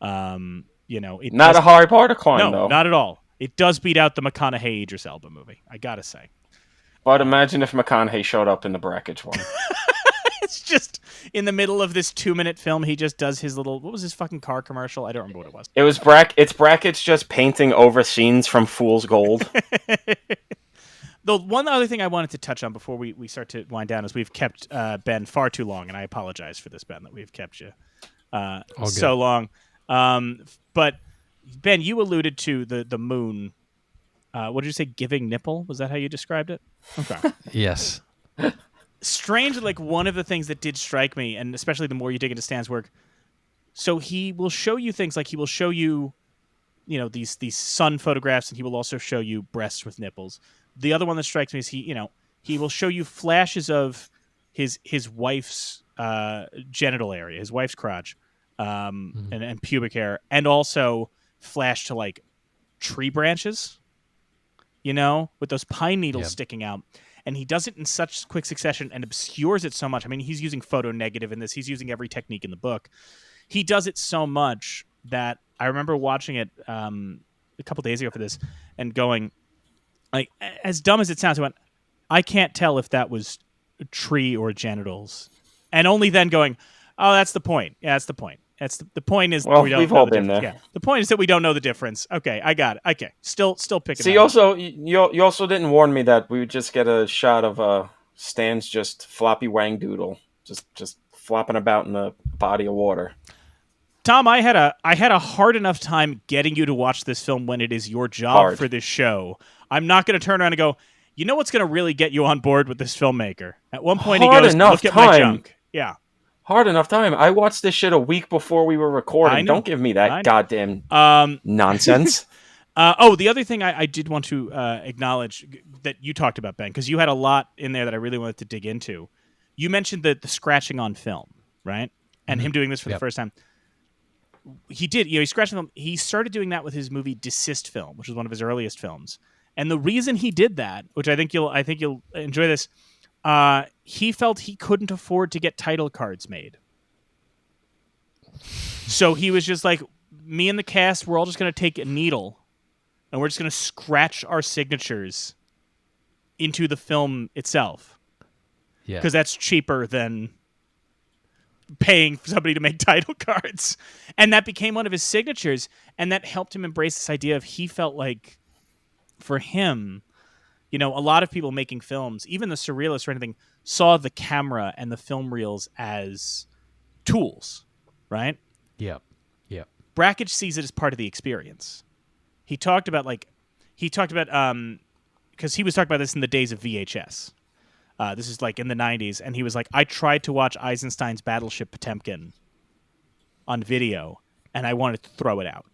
Not a hard bar to climb, though. No, not at all. It does beat out the McConaughey Idris Elba movie, I gotta say. But imagine if McConaughey showed up in the Brakhage one. It's just in the middle of this 2-minute film, he just does his little, what was his fucking car commercial? I don't remember what it was. It's Brakhage just painting over scenes from Fool's Gold. The one other thing I wanted to touch on before we start to wind down is we've kept Ben far too long, and I apologize for this, Ben, that we've kept you so long. But Ben, you alluded to the moon. What did you say? Giving nipple? Was that how you described it? Okay. Yes. Strange, like, one of the things that did strike me, and especially the more you dig into Stan's work, so he will show you things like he will show you, these sun photographs, and he will also show you breasts with nipples. The other one that strikes me is he will show you flashes of his wife's genital area, his wife's crotch, and pubic hair, and also flash to, like, tree branches, with those pine needles sticking out. And he does it in such quick succession and obscures it so much. I mean, he's using photo negative in this. He's using every technique in the book. He does it so much that I remember watching it a couple days ago for this and going, like, as dumb as it sounds, I went, I can't tell if that was a tree or genitals, and only then going, oh, that's the point. Yeah, that's the point. That's the point is Well, we don't we've know all the been difference. there. Yeah, the point is that we don't know the difference. Okay, I got it. Okay, still picking. See, that up. also, you also didn't warn me that we would just get a shot of Stan's just floppy wang doodle, just flopping about in a body of water. Tom, I had a hard enough time getting you to watch this film when it is your job Hard. for this show. I'm not going to turn around and go, you know what's going to really get you on board with this filmmaker? At one point Hard he goes, enough look at my time. junk. Yeah. Hard enough time. I watched this shit a week before we were recording. I know. Don't give me I that know. goddamn nonsense. The other thing I did want to acknowledge that you talked about, Ben, because you had a lot in there that I really wanted to dig into. You mentioned the scratching on film, right? And him doing this for the first time. He did. He scratched film. He started doing that with his movie Desist Film, which was one of his earliest films. And the reason he did that, which I think you'll enjoy this, he felt he couldn't afford to get title cards made. So he was just like, me and the cast, we're all just going to take a needle and we're just going to scratch our signatures into the film itself. Yeah. Because that's cheaper than paying for somebody to make title cards. And that became one of his signatures. And that helped him embrace this idea of he felt like, for him, a lot of people making films, even the surrealists or anything, saw the camera and the film reels as tools, right? Yep. Brakhage sees it as part of the experience. He talked about because he was talking about this in the days of VHS. This is like in the 90s, and he was like, I tried to watch Eisenstein's Battleship Potemkin on video, and I wanted to throw it out.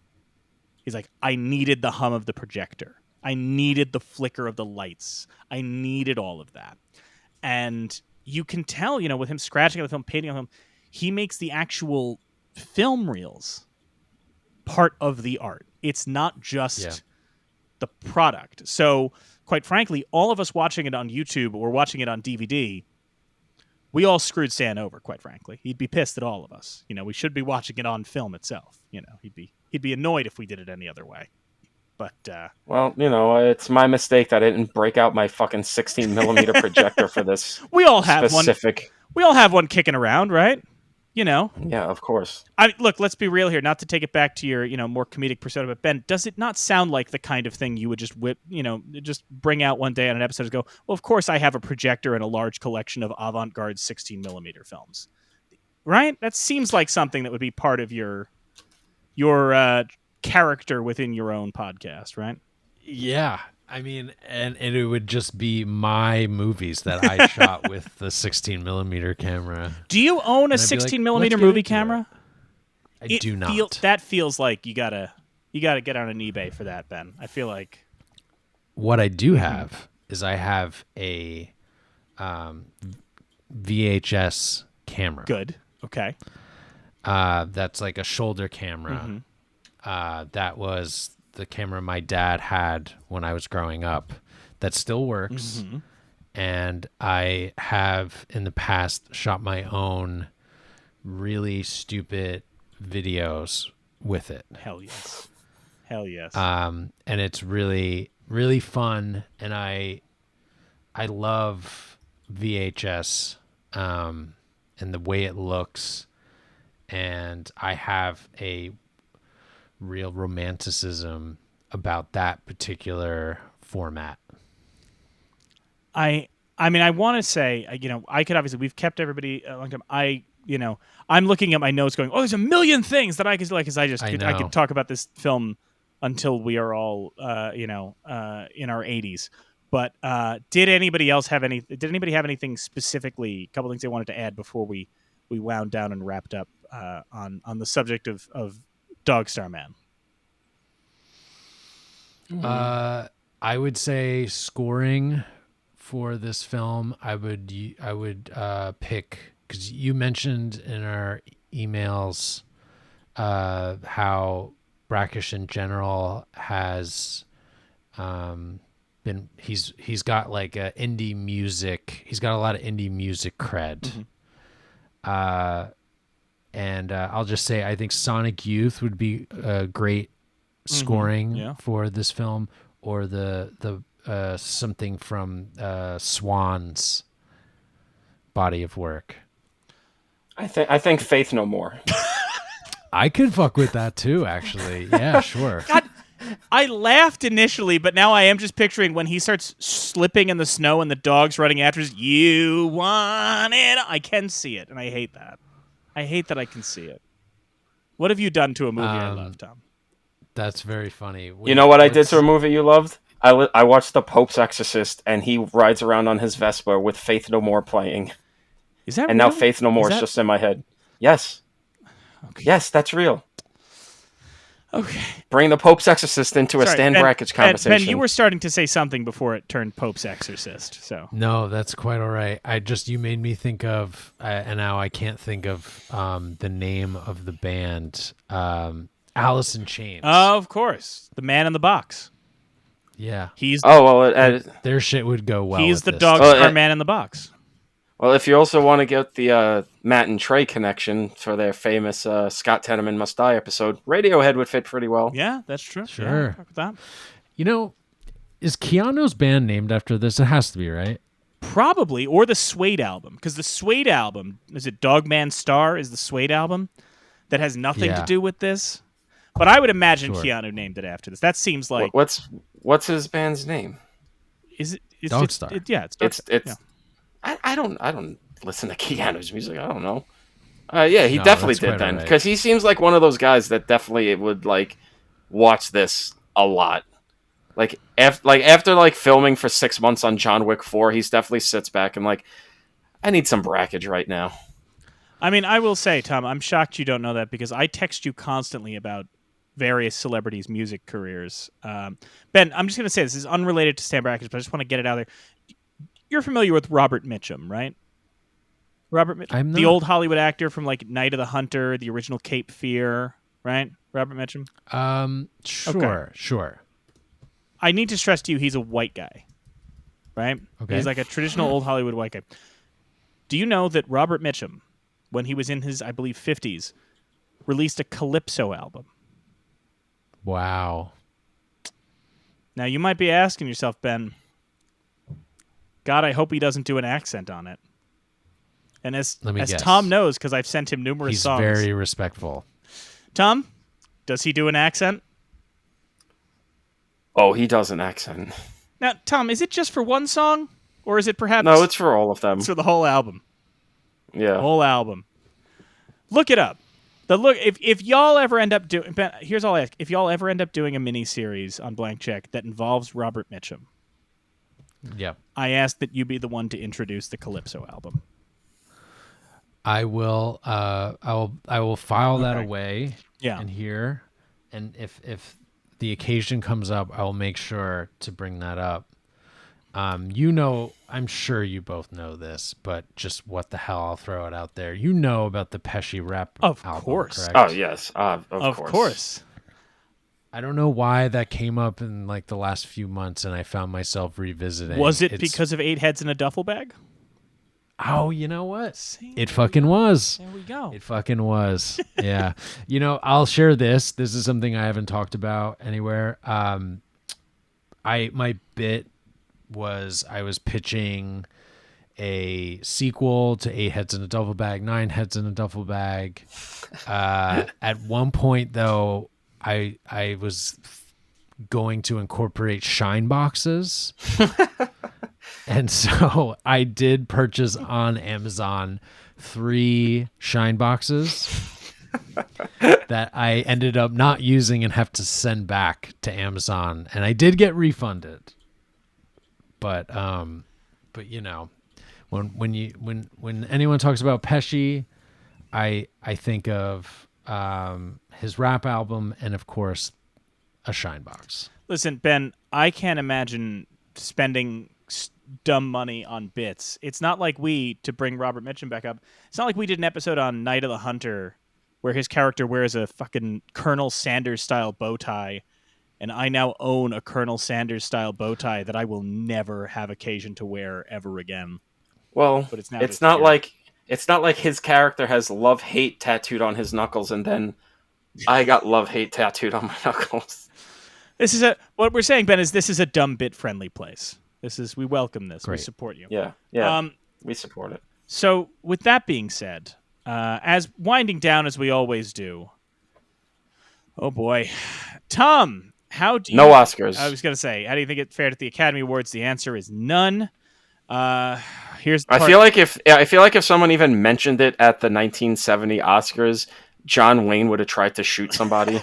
He's like, I needed the hum of the projector. I needed the flicker of the lights. I needed all of that. And you can tell, with him scratching on the film, painting on the film, he makes the actual film reels part of the art. It's not just the product. So, quite frankly, all of us watching it on YouTube or watching it on DVD, we all screwed Stan over, quite frankly. He'd be pissed at all of us. We should be watching it on film itself. He'd be annoyed if we did it any other way. But well, it's my mistake that I didn't break out my fucking 16 millimeter projector for this. We all have specific. One. We all have one kicking around, right? Yeah, of course. Look, let's be real here. Not to take it back to your, more comedic persona, but Ben, does it not sound like the kind of thing you would just just bring out one day on an episode and go, well, of course I have a projector and a large collection of avant-garde 16 millimeter films, right? That seems like something that would be part of your character within your own podcast, right? Yeah. I mean, and it would just be my movies that I shot with the 16 millimeter camera. Do you own a 16 millimeter movie camera? I do not. That feels like you gotta get on an eBay for that, Ben. I feel like what I do have is I have a VHS camera. Good. Okay. That's like a shoulder camera. That was the camera my dad had when I was growing up. That still works. And I have in the past shot my own really stupid videos with it. Hell yes. And it's really, really fun. And I love VHS and the way it looks. And I have a real romanticism about that particular format. I mean, I want to say, I could obviously, we've kept everybody a long time. I'm looking at my notes going, oh, there's a million things that I could, because I could talk about this film until we are all, in our 80s. But did anybody have anything specifically, a couple things they wanted to add before we wound down and wrapped up on the subject of Dog Star Man? I would say scoring for this film, I would pick, because you mentioned in our emails how Brakhage in general has he's got like a indie music. He's got a lot of indie music cred. And I'll just say, I think Sonic Youth would be a great scoring for this film, or the something from Swan's body of work. I think Faith No More. I could fuck with that too, actually. Yeah, sure. God, I laughed initially, but now I am just picturing when he starts slipping in the snow and the dog's running after us. You want it? I can see it, and I hate that. I hate that I can see it. What have you done to a movie I love, Tom? That's very funny. You know what I did to a movie you loved? I watched The Pope's Exorcist, and he rides around on his Vespa with Faith No More playing. Is that and real? now Faith No More is just in my head. Yes. Okay. Yes, that's real. Okay. Bring The Pope's Exorcist into a Stan Brakhage conversation. Ben, you were starting to say something before it turned Pope's Exorcist. So no, that's quite all right. You made me think of, and now I can't think of the name of the band, Alice in Chains. Of course, the Man in the Box. Yeah, He's their shit would go well. He's with the this. dog star Man in the Box. Well, if you also want to get the Matt and Trey connection for their famous Scott Tenorman Must Die episode, Radiohead would fit pretty well. Yeah, that's true. Sure. Yeah, fuck with that. You know, is Keanu's band named after this? It has to be, right? Probably, or the Suede album, because the Suede album, is it Dogman Star is the Suede album that has nothing to do with this? But I would imagine Keanu named it after this. That seems like... What's his band's name? Is it... Dogstar. It's Dogstar. It's I don't listen to Keanu's music. I don't know. Yeah, he definitely did then, because he seems like one of those guys that definitely would like watch this a lot. Like after filming for 6 months on John Wick 4, he definitely sits back and like, I need some Brakhage right now. I mean, I will say, Tom, I'm shocked you don't know that because I text you constantly about various celebrities' music careers. Ben, I'm just going to say this is unrelated to Stan Brakhage, but I just want to get it out there. You're familiar with Robert Mitchum, right? Robert Mitchum, I'm not. The old Hollywood actor from like Night of the Hunter, the original Cape Fear, right? Robert Mitchum? Sure. I need to stress to you he's a white guy, right? Okay. He's like a traditional old Hollywood white guy. Do you know that Robert Mitchum, when he was in his, I believe, 50s, released a Calypso album? Wow. Now, you might be asking yourself, Ben, God, I hope he doesn't do an accent on it. And as Tom knows, because I've sent him numerous songs. He's very respectful. Tom, does he do an accent? Oh, he does an accent. Now, Tom, is it just for one song? Or is it perhaps... No, it's for all of them. It's for the whole album. Yeah. The whole album. Look it up. If y'all ever end up doing... Here's all I ask. If y'all ever end up doing a mini-series on Blank Check that involves Robert Mitchum, yeah, I ask that you be the one to introduce the Calypso album. I will. I will file that away. Yeah. In here, and if the occasion comes up, I will make sure to bring that up. I'm sure you both know this, but just what the hell, I'll throw it out there. You know about the Pesci rap Of album, course. correct? Oh yes, of course. I don't know why that came up in like the last few months, and I found myself revisiting. Was it because of 8 heads in a duffel bag? Oh, you know what? It fucking was. There we go. It fucking was. Yeah. I'll share this. This is something I haven't talked about anywhere. My bit was I was pitching a sequel to 8 heads in a duffel bag, 9 heads in a duffel bag. At one point, though, I was going to incorporate shine boxes. And so I did purchase on Amazon 3 shine boxes that I ended up not using and have to send back to Amazon. And I did get refunded. But when anyone talks about Pesci, I think of his rap album and of course a shine box. Listen, Ben, I can't imagine spending dumb money on bits. It's not like to bring Robert Mitchum back up, it's not like we did an episode on Night of the Hunter where his character wears a fucking Colonel Sanders style bow tie, and I now own a Colonel Sanders style bow tie that I will never have occasion to wear ever again. Well, but it's not like his character has love-hate tattooed on his knuckles, and then I got love-hate tattooed on my knuckles. What we're saying, Ben, is this is a dumb bit friendly place. We welcome this. We Great. support you. Yeah. We support it. So with that being said, as winding down as we always do. Oh boy, Tom, how do you? No Oscars. I was gonna say, how do you think it fared at the Academy Awards? The answer is none. Here's. I feel like if someone even mentioned it at the 1970 Oscars, John Wayne would have tried to shoot somebody.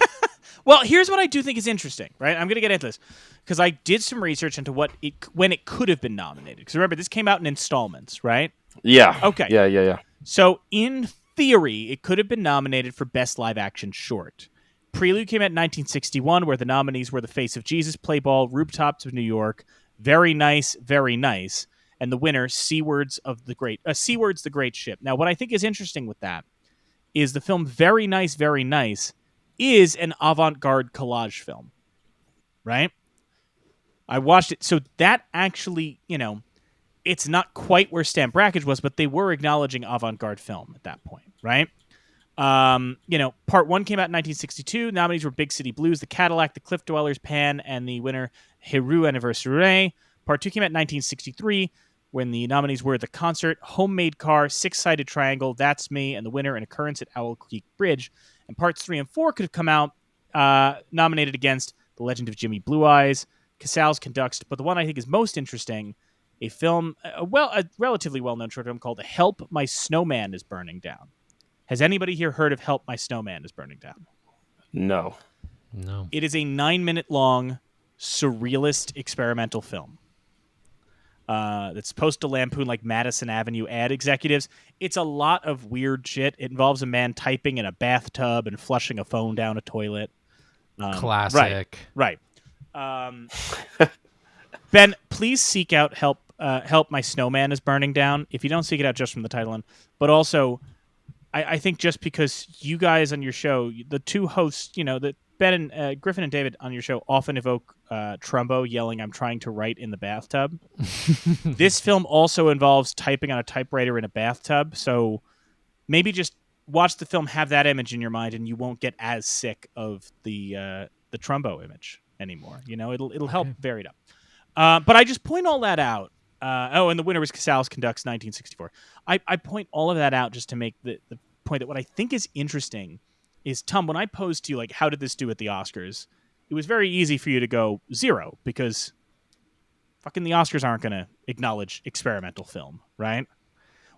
Well, here's what I do think is interesting, right? I'm going to get into this because I did some research into when it could have been nominated. Because remember, this came out in installments, right? Yeah. Okay. Yeah. So in theory, it could have been nominated for Best Live Action Short. Prelude came out in 1961, where the nominees were The Face of Jesus, Play Ball, Rooftops of New York, Very Nice, Very Nice, and the winner, Seawards the Great Ship. Now, what I think is interesting with that is the film Very Nice, Very Nice is an avant-garde collage film, right? I watched it. So that actually, it's not quite where Stan Brakhage was, but they were acknowledging avant-garde film at that point, right? Part 1 came out in 1962. Nominees were Big City Blues, The Cadillac, The Cliff Dwellers, Pan, and the winner, Heru Anniversary. Part 2 came out in 1963, when the nominees were The Concert, Homemade Car, Six-Sided Triangle, That's Me, and the winner, An Occurrence at Owl Creek Bridge. And parts 3 and 4 could have come out nominated against The Legend of Jimmy Blue Eyes, Casals Conducts, but the one I think is most interesting, a relatively well-known short film called Help, My Snowman is Burning Down. Has anybody here heard of Help, My Snowman is Burning Down? No. It is a 9-minute-long, surrealist experimental film that's supposed to lampoon like Madison Avenue ad executives. It's a lot of weird shit. It involves a man typing in a bathtub and flushing a phone down a toilet. Classic. Right. Ben, please seek out Help My Snowman is Burning Down. If you don't seek it out just from the title, but also, I think just because you guys on your show, the two hosts, Ben and Griffin and David on your show often evoke Trumbo yelling, "I'm trying to write in the bathtub." This film also involves typing on a typewriter in a bathtub, so maybe just watch the film, have that image in your mind, and you won't get as sick of the Trumbo image anymore. It'll help vary it up. But I just point all that out. And the winner was Casals Conducts 1964. I point all of that out just to make the point that what I think is interesting is, Tom, when I posed to you, like, how did this do at the Oscars? It was very easy for you to go 0 because fucking the Oscars aren't going to acknowledge experimental film, right?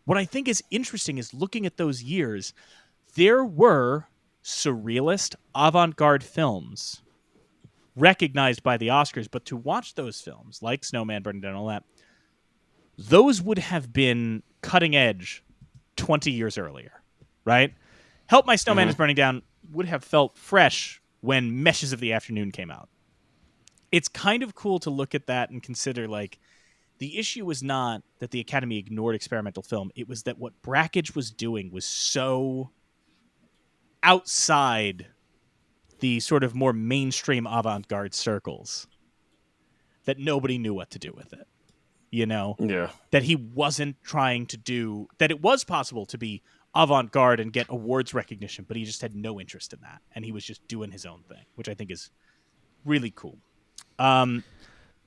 What I think is interesting is looking at those years, there were surrealist avant-garde films recognized by the Oscars, but to watch those films, like Snowman Burning Down and all that, those would have been cutting edge 20 years earlier, right? Help My Snowman is Burning Down would have felt fresh when Meshes of the Afternoon came out. It's kind of cool to look at that and consider, like, the issue was not that the Academy ignored experimental film. It was that what Brakhage was doing was so outside the sort of more mainstream avant-garde circles that nobody knew what to do with it. Yeah. That he wasn't trying to do, that it was possible to be avant-garde and get awards recognition, but he just had no interest in that. And he was just doing his own thing, which I think is really cool.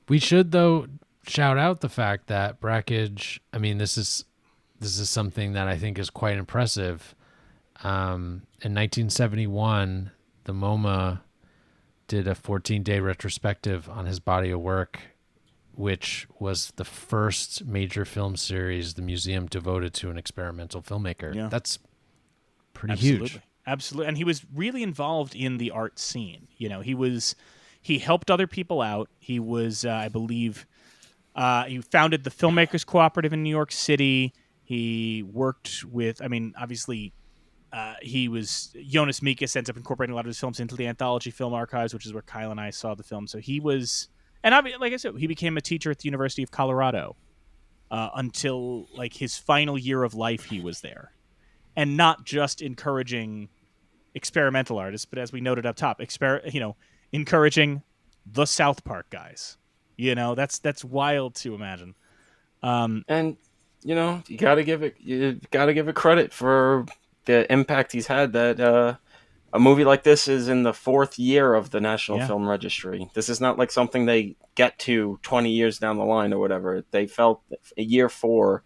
We should, though, shout out the fact that Brakhage, I mean, this is something that I think is quite impressive. In 1971, the MoMA did a 14-day retrospective on his body of work, which was the first major film series the museum devoted to an experimental filmmaker. Yeah. That's pretty huge. Absolutely. And he was really involved in the art scene. He helped other people out. He was, I believe, he founded the Filmmakers Cooperative in New York City. He worked with, obviously, he was, Jonas Mekas ends up incorporating a lot of his films into the Anthology Film Archives, which is where Kyle and I saw the film. So he was, and like I said, he became a teacher at the University of Colorado until like his final year of life. He was there, and not just encouraging experimental artists, but as we noted up top, encouraging the South Park guys. That's wild to imagine. And you gotta give it credit for the impact he's had. That a movie like this is in the 4th year of the National Yeah. Film Registry. This is not like something they get to 20 years down the line or whatever. They felt a year 4,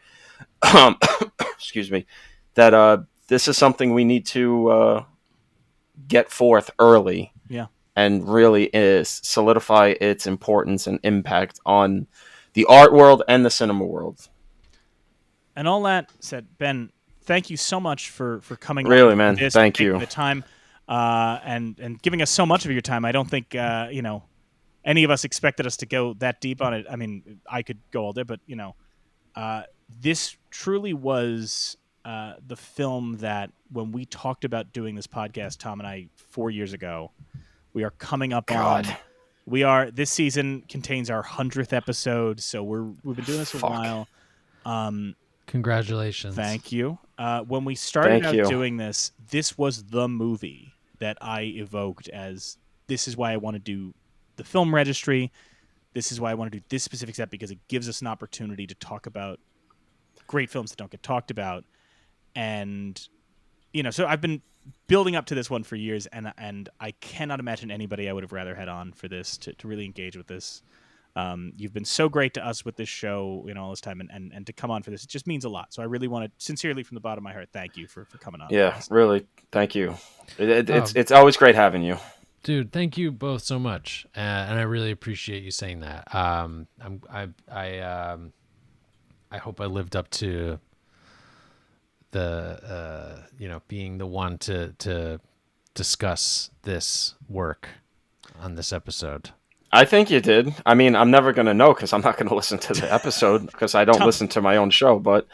excuse me, that this is something we need to get forth early. Yeah. And really is solidify its importance and impact on the art world and the cinema world. And all that said, Ben, thank you so much for coming Really, on man. this, Thank taking you. the time, and giving us so much of your time. I don't think any of us expected us to go that deep on it. I mean, I could go all day, but this truly was the film that when we talked about doing this podcast, Tom and I, 4 years ago, we are coming up on. We are. This season contains our 100th episode, so we've been doing this a while. Congratulations. Thank you. When we started Thank you. doing this was the movie that I evoked as this is why I want to do the film registry. This is why I want to do this specific set because it gives us an opportunity to talk about great films that don't get talked about. And, so I've been building up to this one for years, and I cannot imagine anybody I would have rather had on for this to really engage with this. You've been so great to us with this show, all this time, and to come on for this, it just means a lot. So I really want to, sincerely from the bottom of my heart, thank you for coming on. Yeah, really. Thank you. It's always great having you. Dude, thank you both so much, and I really appreciate you saying that. I hope I lived up to the being the one to discuss this work on this episode. I think you did. I mean, I'm never going to know because I'm not going to listen to the episode because I don't listen to my own show. But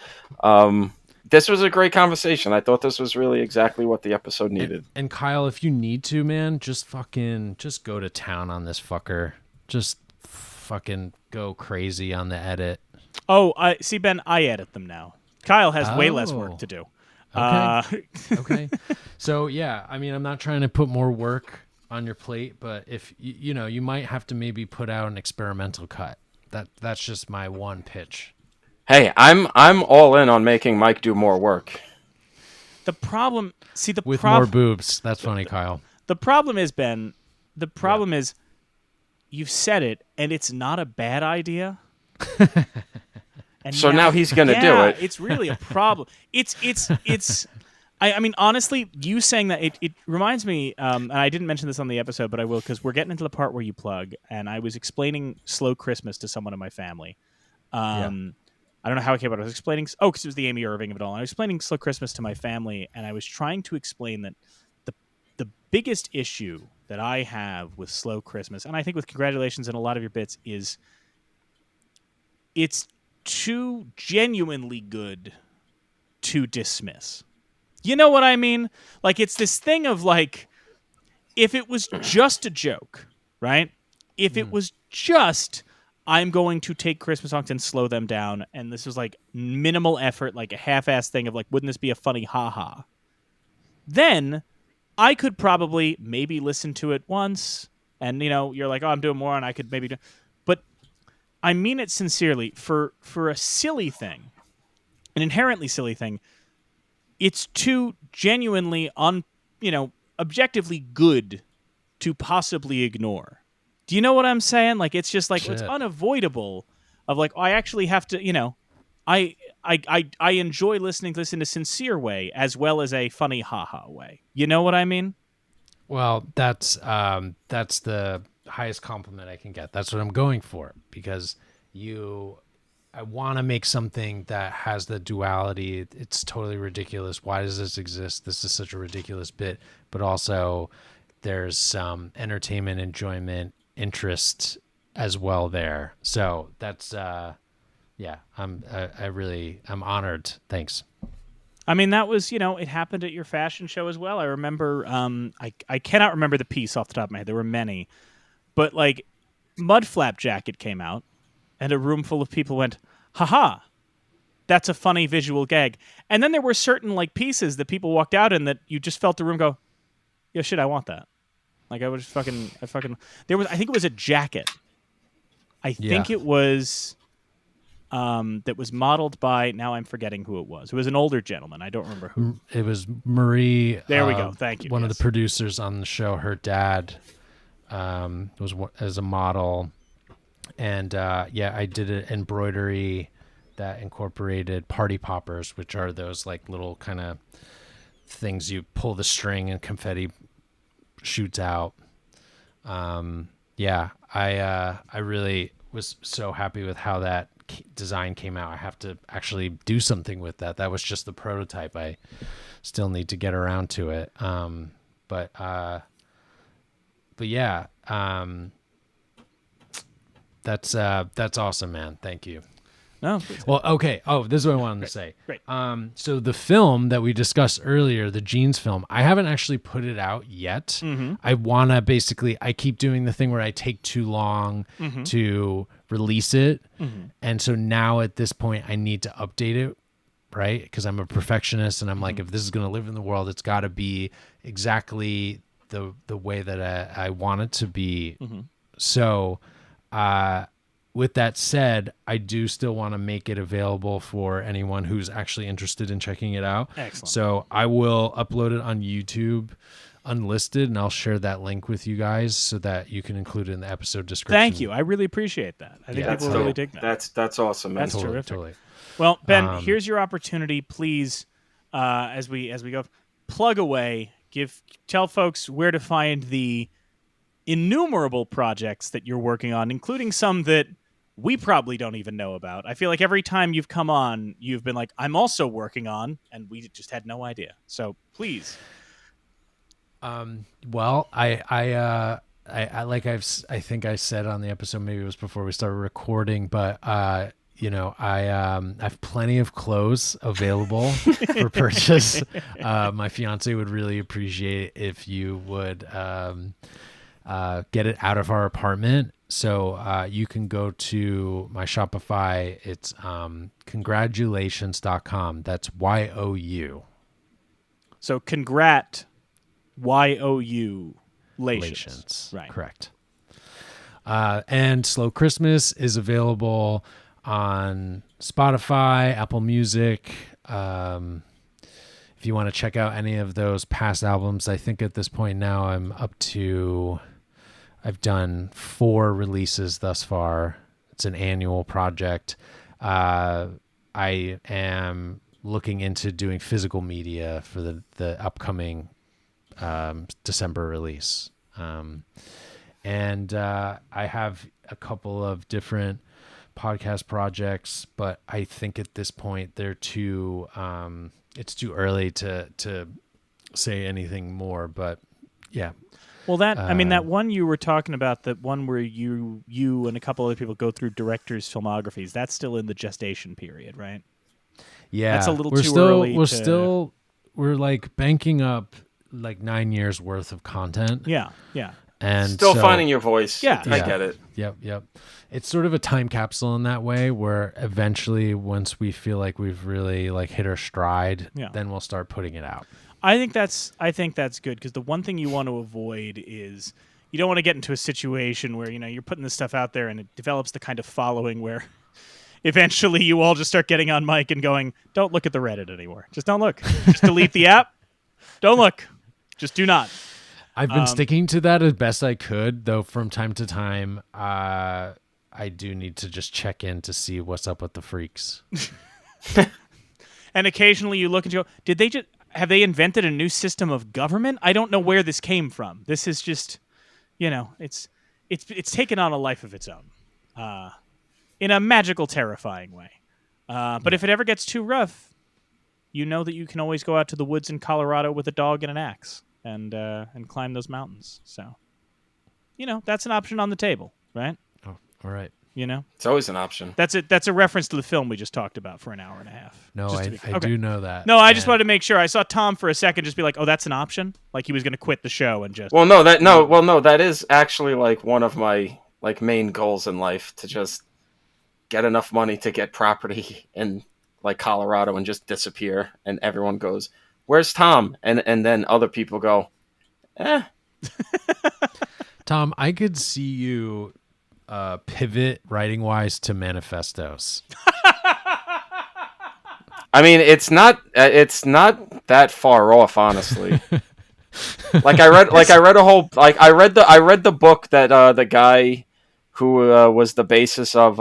this was a great conversation. I thought this was really exactly what the episode needed. And Kyle, if you need to, man, just go to town on this fucker. Just fucking go crazy on the edit. Oh, I see, Ben. I edit them now. Kyle has way less work to do. Okay. Okay. So yeah, I mean, I'm not trying to put more work on your plate, but if you might have to maybe put out an experimental cut. That's just my one pitch. Hey, I'm all in on making Mike do more work. The problem, with more boobs. That's funny, Kyle. The problem is, Ben. The problem is, you've said it, and it's not a bad idea. And so now he's going to do it. It's really a problem. It's. I mean, honestly, you saying that it reminds me, and I didn't mention this on the episode, but I will because we're getting into the part where you plug, and I was explaining Slow Christmas to someone in my family. I don't know how I came about it. I was explaining, because it was the Amy Irving of it all. And I was explaining Slow Christmas to my family, and I was trying to explain that the biggest issue that I have with Slow Christmas, and I think with Congratulations and a lot of your bits, is it's too genuinely good to dismiss. You know what I mean? Like, it's this thing of, like, if it was just a joke, right? If it was just, I'm going to take Christmas songs and slow them down, and this was, like, minimal effort, like a half-assed thing of, like, wouldn't this be a funny ha-ha? Then I could probably maybe listen to it once, and, you're like, oh, I'm doing more, and I could maybe do... But I mean it sincerely. For a silly thing, an inherently silly thing, it's too genuinely objectively good to possibly ignore. Do you know what I'm saying? Like, it's just like, it's unavoidable of like, I actually have to, I enjoy listening to this in a sincere way as well as a funny haha way. You know what I mean? Well, that's the highest compliment I can get. That's what I'm going for, because I want to make something that has the duality. It's totally ridiculous. Why does this exist? This is such a ridiculous bit. But also, there's some entertainment, enjoyment, interest as well there. So that's, I'm honored. Thanks. I mean, that was, it happened at your fashion show as well. I remember, I cannot remember the piece off the top of my head. There were many. But, like, Mud Flap Jacket came out, and a room full of people went, haha, that's a funny visual gag. And then there were certain, like, pieces that people walked out in that you just felt the room go, yeah, shit, I want that. Like, I think it was a jacket. I think it was that was modeled by, now I'm forgetting who it was. It was an older gentleman. I don't remember who. It was Marie. There we go. Thank you. One of Yes. the producers on the show. Her dad was as a model, and I did an embroidery that incorporated party poppers, which are those like little kind of things you pull the string and confetti shoots out. I really was so happy with how that design came out. I have to actually do something with that. That was just the prototype. I still need to get around to it. But yeah, that's awesome, man. Thank you. No. Well, okay. Oh, this is what I wanted to say. Great. So the film that we discussed earlier, the Jeans film, I haven't actually put it out yet. Mm-hmm. I want to I keep doing the thing where I take too long to release it. Mm-hmm. And so now at this point, I need to update it, right? Because I'm a perfectionist and I'm like, if this is going to live in the world, it's got to be exactly the way that I want it to be. Mm-hmm. So, with that said, I do still want to make it available for anyone who's actually interested in checking it out. Excellent. So I will upload it on YouTube unlisted, and I'll share that link with you guys so that you can include it in the episode description. Thank you. I really appreciate that. I think people really dig that. That's awesome, man. That's terrific. Totally. Well, Ben, here's your opportunity. Please, as we go, plug away. Tell folks where to find the innumerable projects that you're working on, including some that we probably don't even know about. I feel like every time you've come on, you've been like, I'm also working on, and we just had no idea. So please. Well, I think I said on the episode, maybe it was before we started recording, but I have plenty of clothes available for purchase. My fiance would really appreciate if you would get it out of our apartment. So you can go to my Shopify. It's congratulations.com. That's YOU. So congrat, YOU. Lations. Right. Correct. And Slow Christmas is available on Spotify, Apple Music. If you want to check out any of those past albums, I think at this point now I've done 4 releases thus far. It's an annual project. I am looking into doing physical media for the upcoming December release. And I have a couple of different podcast projects, but I think at this point they're too it's too early to say anything more. But yeah. Well, that one you were talking about, that one where you and a couple other people go through directors' filmographies, that's still in the gestation period, right? Yeah, that's a little too early. We're like banking up like 9 years worth of content. Yeah. And still finding your voice. Yeah. I get it. Yep. It's sort of a time capsule in that way, where eventually, once we feel like we've really like hit our stride, then we'll start putting it out. I think that's good, because the one thing you want to avoid is you don't want to get into a situation where you're putting this stuff out there and it develops the kind of following where eventually you all just start getting on mic and going, "Don't look at the Reddit anymore. Just don't look. Just delete the app. Don't look. Just do not." I've been sticking to that as best I could, though from time to time I do need to just check in to see what's up with the freaks. And occasionally you look and you go, have they invented a new system of government? I don't know where this came from. This is just, it's taken on a life of its own, in a magical, terrifying way. But if it ever gets too rough, you know that you can always go out to the woods in Colorado with a dog and an axe and climb those mountains. So, that's an option on the table, right? Oh, all right. It's always an option. That's it. That's a reference to the film we just talked about for an hour and a half. No, I do know that. No, I just wanted to make sure. I saw Tom for a second just be like, "Oh, that's an option," like he was going to quit the show and just. That is actually like one of my like main goals in life, to just get enough money to get property in like Colorado and just disappear, and everyone goes, "Where's Tom?" and then other people go, "Eh." Tom, I could see you pivot writing wise to manifestos. I mean, it's not that far off, honestly. I read the book that the guy who was the basis of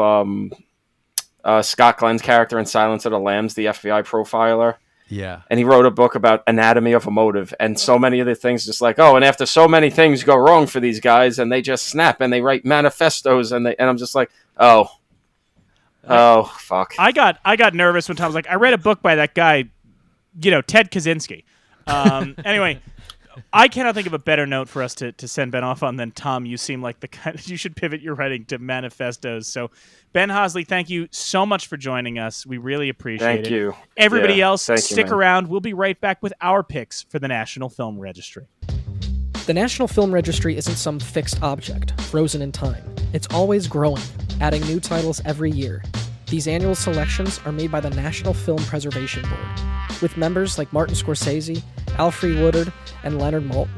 Scott Glenn's character in Silence of the Lambs, the FBI profiler. Yeah. And he wrote a book about anatomy of a motive, and so many of the things just like, and after so many things go wrong for these guys, and they just snap and they write manifestos, and I'm just like, fuck. I got nervous when Tom was like, I read a book by that guy, Ted Kaczynski. Anyway, I cannot think of a better note for us to send Ben off on than, Tom, you seem like the kind you should pivot your writing to manifestos. So, Ben Hosley, thank you so much for joining us. We really appreciate it. Thank you. Everybody else, stick stick around. We'll be right back with our picks for the National Film Registry. The National Film Registry isn't some fixed object, frozen in time. It's always growing, adding new titles every year. These annual selections are made by the National Film Preservation Board, with members like Martin Scorsese, Alfre Woodard, and Leonard Maltin,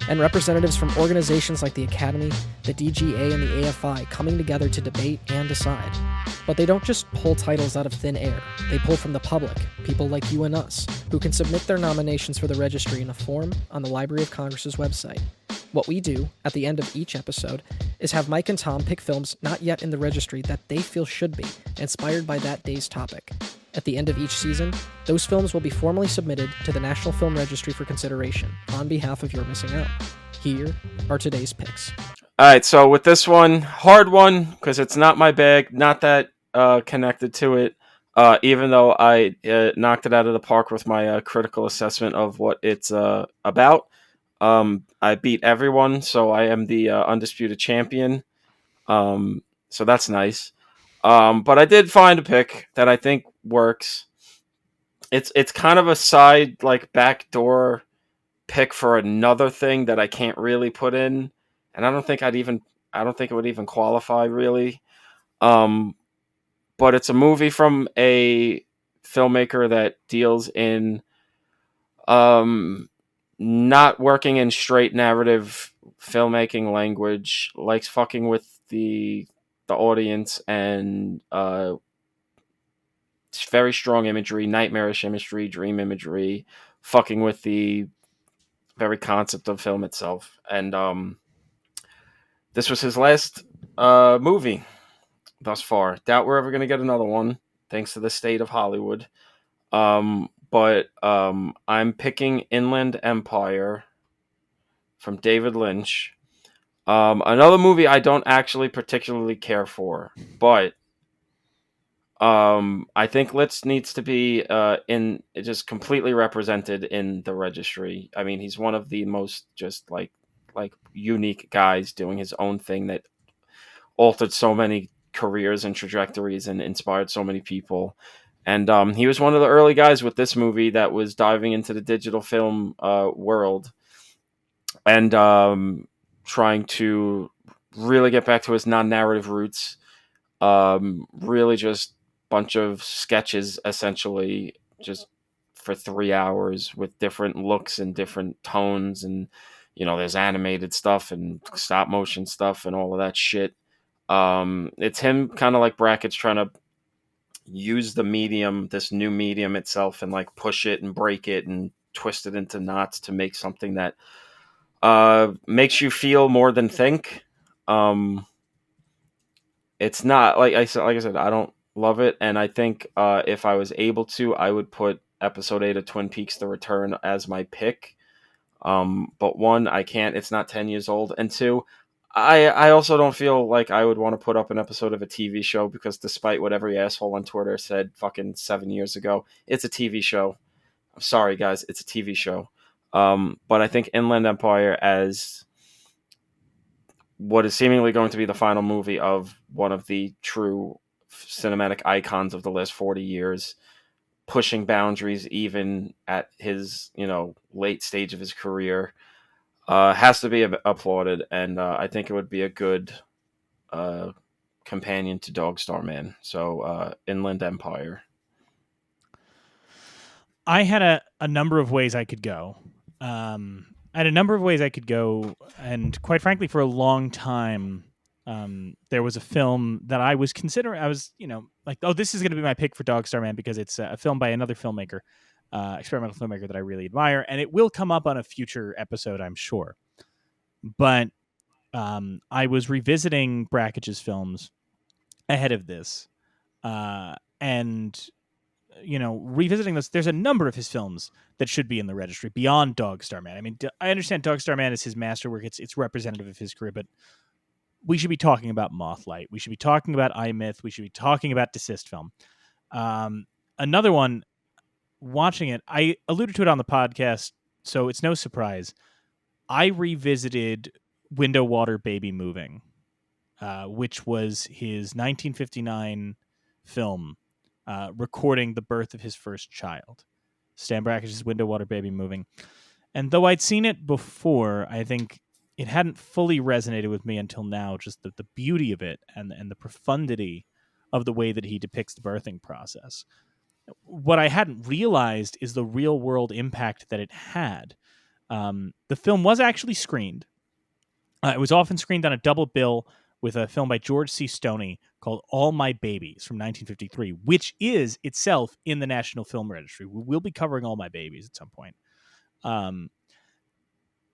and representatives from organizations like the Academy, the DGA, and the AFI coming together to debate and decide. But they don't just pull titles out of thin air. They pull from the public, people like you and us, who can submit their nominations for the registry in a form on the Library of Congress's website. What we do, at the end of each episode, is have Mike and Tom pick films not yet in the registry that they feel should be, inspired by that day's topic. At the end of each season, those films will be formally submitted to the National Film Registry for consideration, on behalf of You're Missing Out. Here are today's picks. All right, so with this one, hard one, because it's not my bag, not that connected to it, even though I knocked it out of the park with my critical assessment of what it's about. I beat everyone, so I am the undisputed champion. So that's nice. But I did find a pick that I think works. It's kind of a side, backdoor pick for another thing that I can't really put in, and I don't think it would even qualify really. But it's a movie from a filmmaker that deals in not working in straight narrative filmmaking language, likes fucking with the audience, and very strong imagery, nightmarish imagery, dream imagery, fucking with the very concept of film itself. And this was his last movie thus far. Doubt we're ever going to get another one, thanks to the state of Hollywood. But I'm picking Inland Empire from David Lynch. Another movie I don't actually particularly care for, but I think Litz needs to be just completely represented in the registry. I mean, he's one of the most just like unique guys doing his own thing that altered so many careers and trajectories and inspired so many people. And he was one of the early guys with this movie that was diving into the digital film world and trying to really get back to his non-narrative roots. Really just bunch of sketches, essentially, just for 3 hours with different looks and different tones. And, there's animated stuff and stop motion stuff and all of that shit. It's him kind of like Brakhage trying to use the medium, this new medium itself, and push it and break it and twist it into knots to make something that makes you feel more than think. It's not like I said, I don't love it, and I think if I was able to, I would put episode 8 of Twin Peaks: The Return as my pick. But one, I can't. It's not 10 years old, and two, I also don't feel like I would want to put up an episode of a TV show, because despite what every asshole on Twitter said fucking 7 years ago, it's a TV show. I'm sorry, guys, it's a TV show. But I think Inland Empire, as what is seemingly going to be the final movie of one of the true cinematic icons of the last 40 years, pushing boundaries even at his, late stage of his career, has to be applauded, and I think it would be a good companion to Dog Star Man. So Inland Empire. I had a number of ways I could go. And quite frankly, for a long time, there was a film that I was considering. I was, like, oh, this is going to be my pick for Dog Star Man because it's a film by another filmmaker, experimental filmmaker that I really admire, and it will come up on a future episode, I'm sure. But I was revisiting Brackage's films ahead of this, and revisiting this. There's a number of his films that should be in the registry beyond Dog Star Man. I mean, I understand Dog Star Man is his masterwork; it's representative of his career, but we should be talking about Mothlight. We should be talking about I, Myth. We should be talking about Desist Film. Another one, watching it, I alluded to it on the podcast, so it's no surprise. I revisited Window, Water, Baby Moving, which was his 1959 film recording the birth of his first child. Stan Brakhage's Window, Water, Baby Moving. And though I'd seen it before, I think it hadn't fully resonated with me until now, just the beauty of it and the profundity of the way that he depicts the birthing process. What I hadn't realized is the real-world impact that it had. The film was actually screened. It was often screened on a double bill with a film by George C. Stoney called All My Babies from 1953, which is itself in the National Film Registry. We'll be covering All My Babies at some point.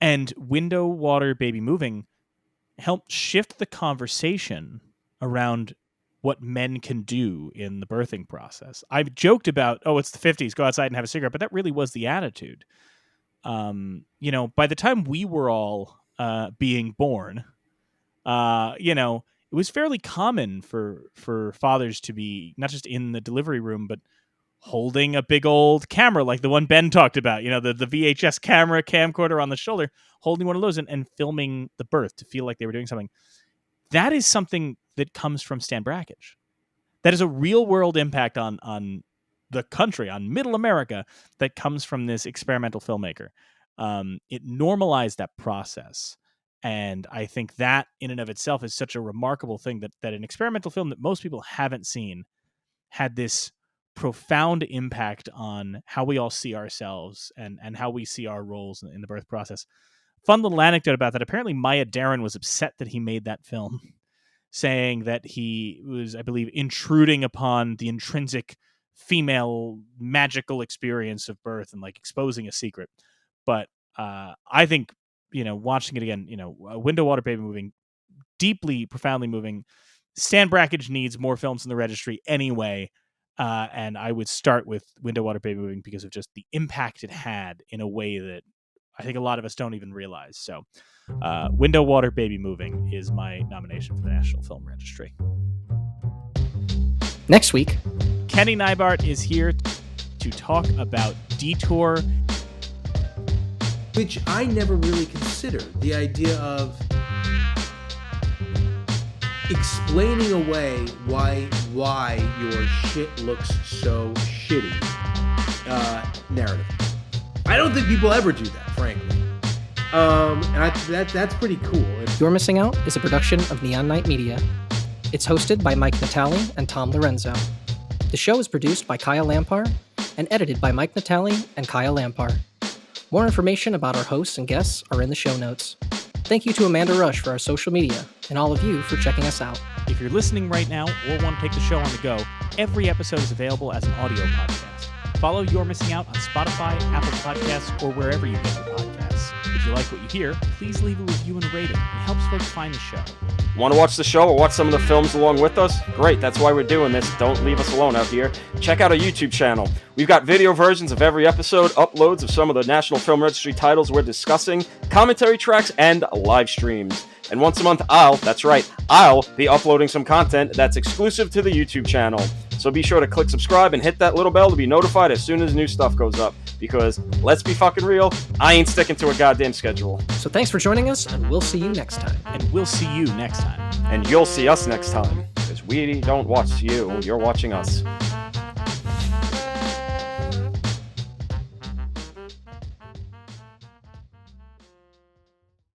And Window, Water, Baby Moving helped shift the conversation around what men can do in the birthing process. I've joked about, it's the 50s, go outside and have a cigarette, but that really was the attitude. By the time we were all being born, it was fairly common for fathers to be not just in the delivery room, but holding a big old camera like the one Ben talked about, the VHS camcorder on the shoulder, holding one of those and filming the birth to feel like they were doing something. That is something that comes from Stan Brakhage. That is a real world impact on the country, on middle America, that comes from this experimental filmmaker. It normalized that process. And I think that in and of itself is such a remarkable thing that an experimental film that most people haven't seen had this profound impact on how we all see ourselves and how we see our roles in the birth process. Fun little anecdote about that. Apparently Maya Deren was upset that he made that film, saying that he was, I believe, intruding upon the intrinsic female magical experience of birth and like exposing a secret. But I think, watching it again, Window, Water, Baby Moving, deeply, profoundly moving. Stan Brakhage needs more films in the registry anyway. And I would start with Window, Water, Baby Moving because of just the impact it had in a way that I think a lot of us don't even realize. So Window, Water, Baby Moving is my nomination for the National Film Registry. Next week, Kenny Neibart is here to talk about Detour, which I never really considered. The idea of explaining away why your shit looks so shitty narrative. I don't think people ever do that, frankly. And that's pretty cool. You're Missing Out is a production of Neon Night Media. It's hosted by Mike Natali and Tom Lorenzo. The show is produced by Kaya Lampar and edited by Mike Natali and Kaya Lampar. More information about our hosts and guests are in the show notes. Thank you to Amanda Rush for our social media, and all of you for checking us out. If you're listening right now or want to take the show on the go, every episode is available as an audio podcast. Follow You're Missing Out on Spotify, Apple Podcasts, or wherever you get your podcasts. If you like what you hear, please leave a review and a rating. It helps folks find the show. Want to watch the show or watch some of the films along with us? Great, that's why we're doing this. Don't leave us alone out here. Check out our YouTube channel. We've got video versions of every episode, uploads of some of the National Film Registry titles we're discussing, commentary tracks, and live streams. And once a month, I'll be uploading some content that's exclusive to the YouTube channel. So be sure to click subscribe and hit that little bell to be notified as soon as new stuff goes up. Because, let's be fucking real, I ain't sticking to a goddamn schedule. So thanks for joining us, and we'll see you next time. And we'll see you next time. And you'll see us next time. Because we don't watch you, you're watching us.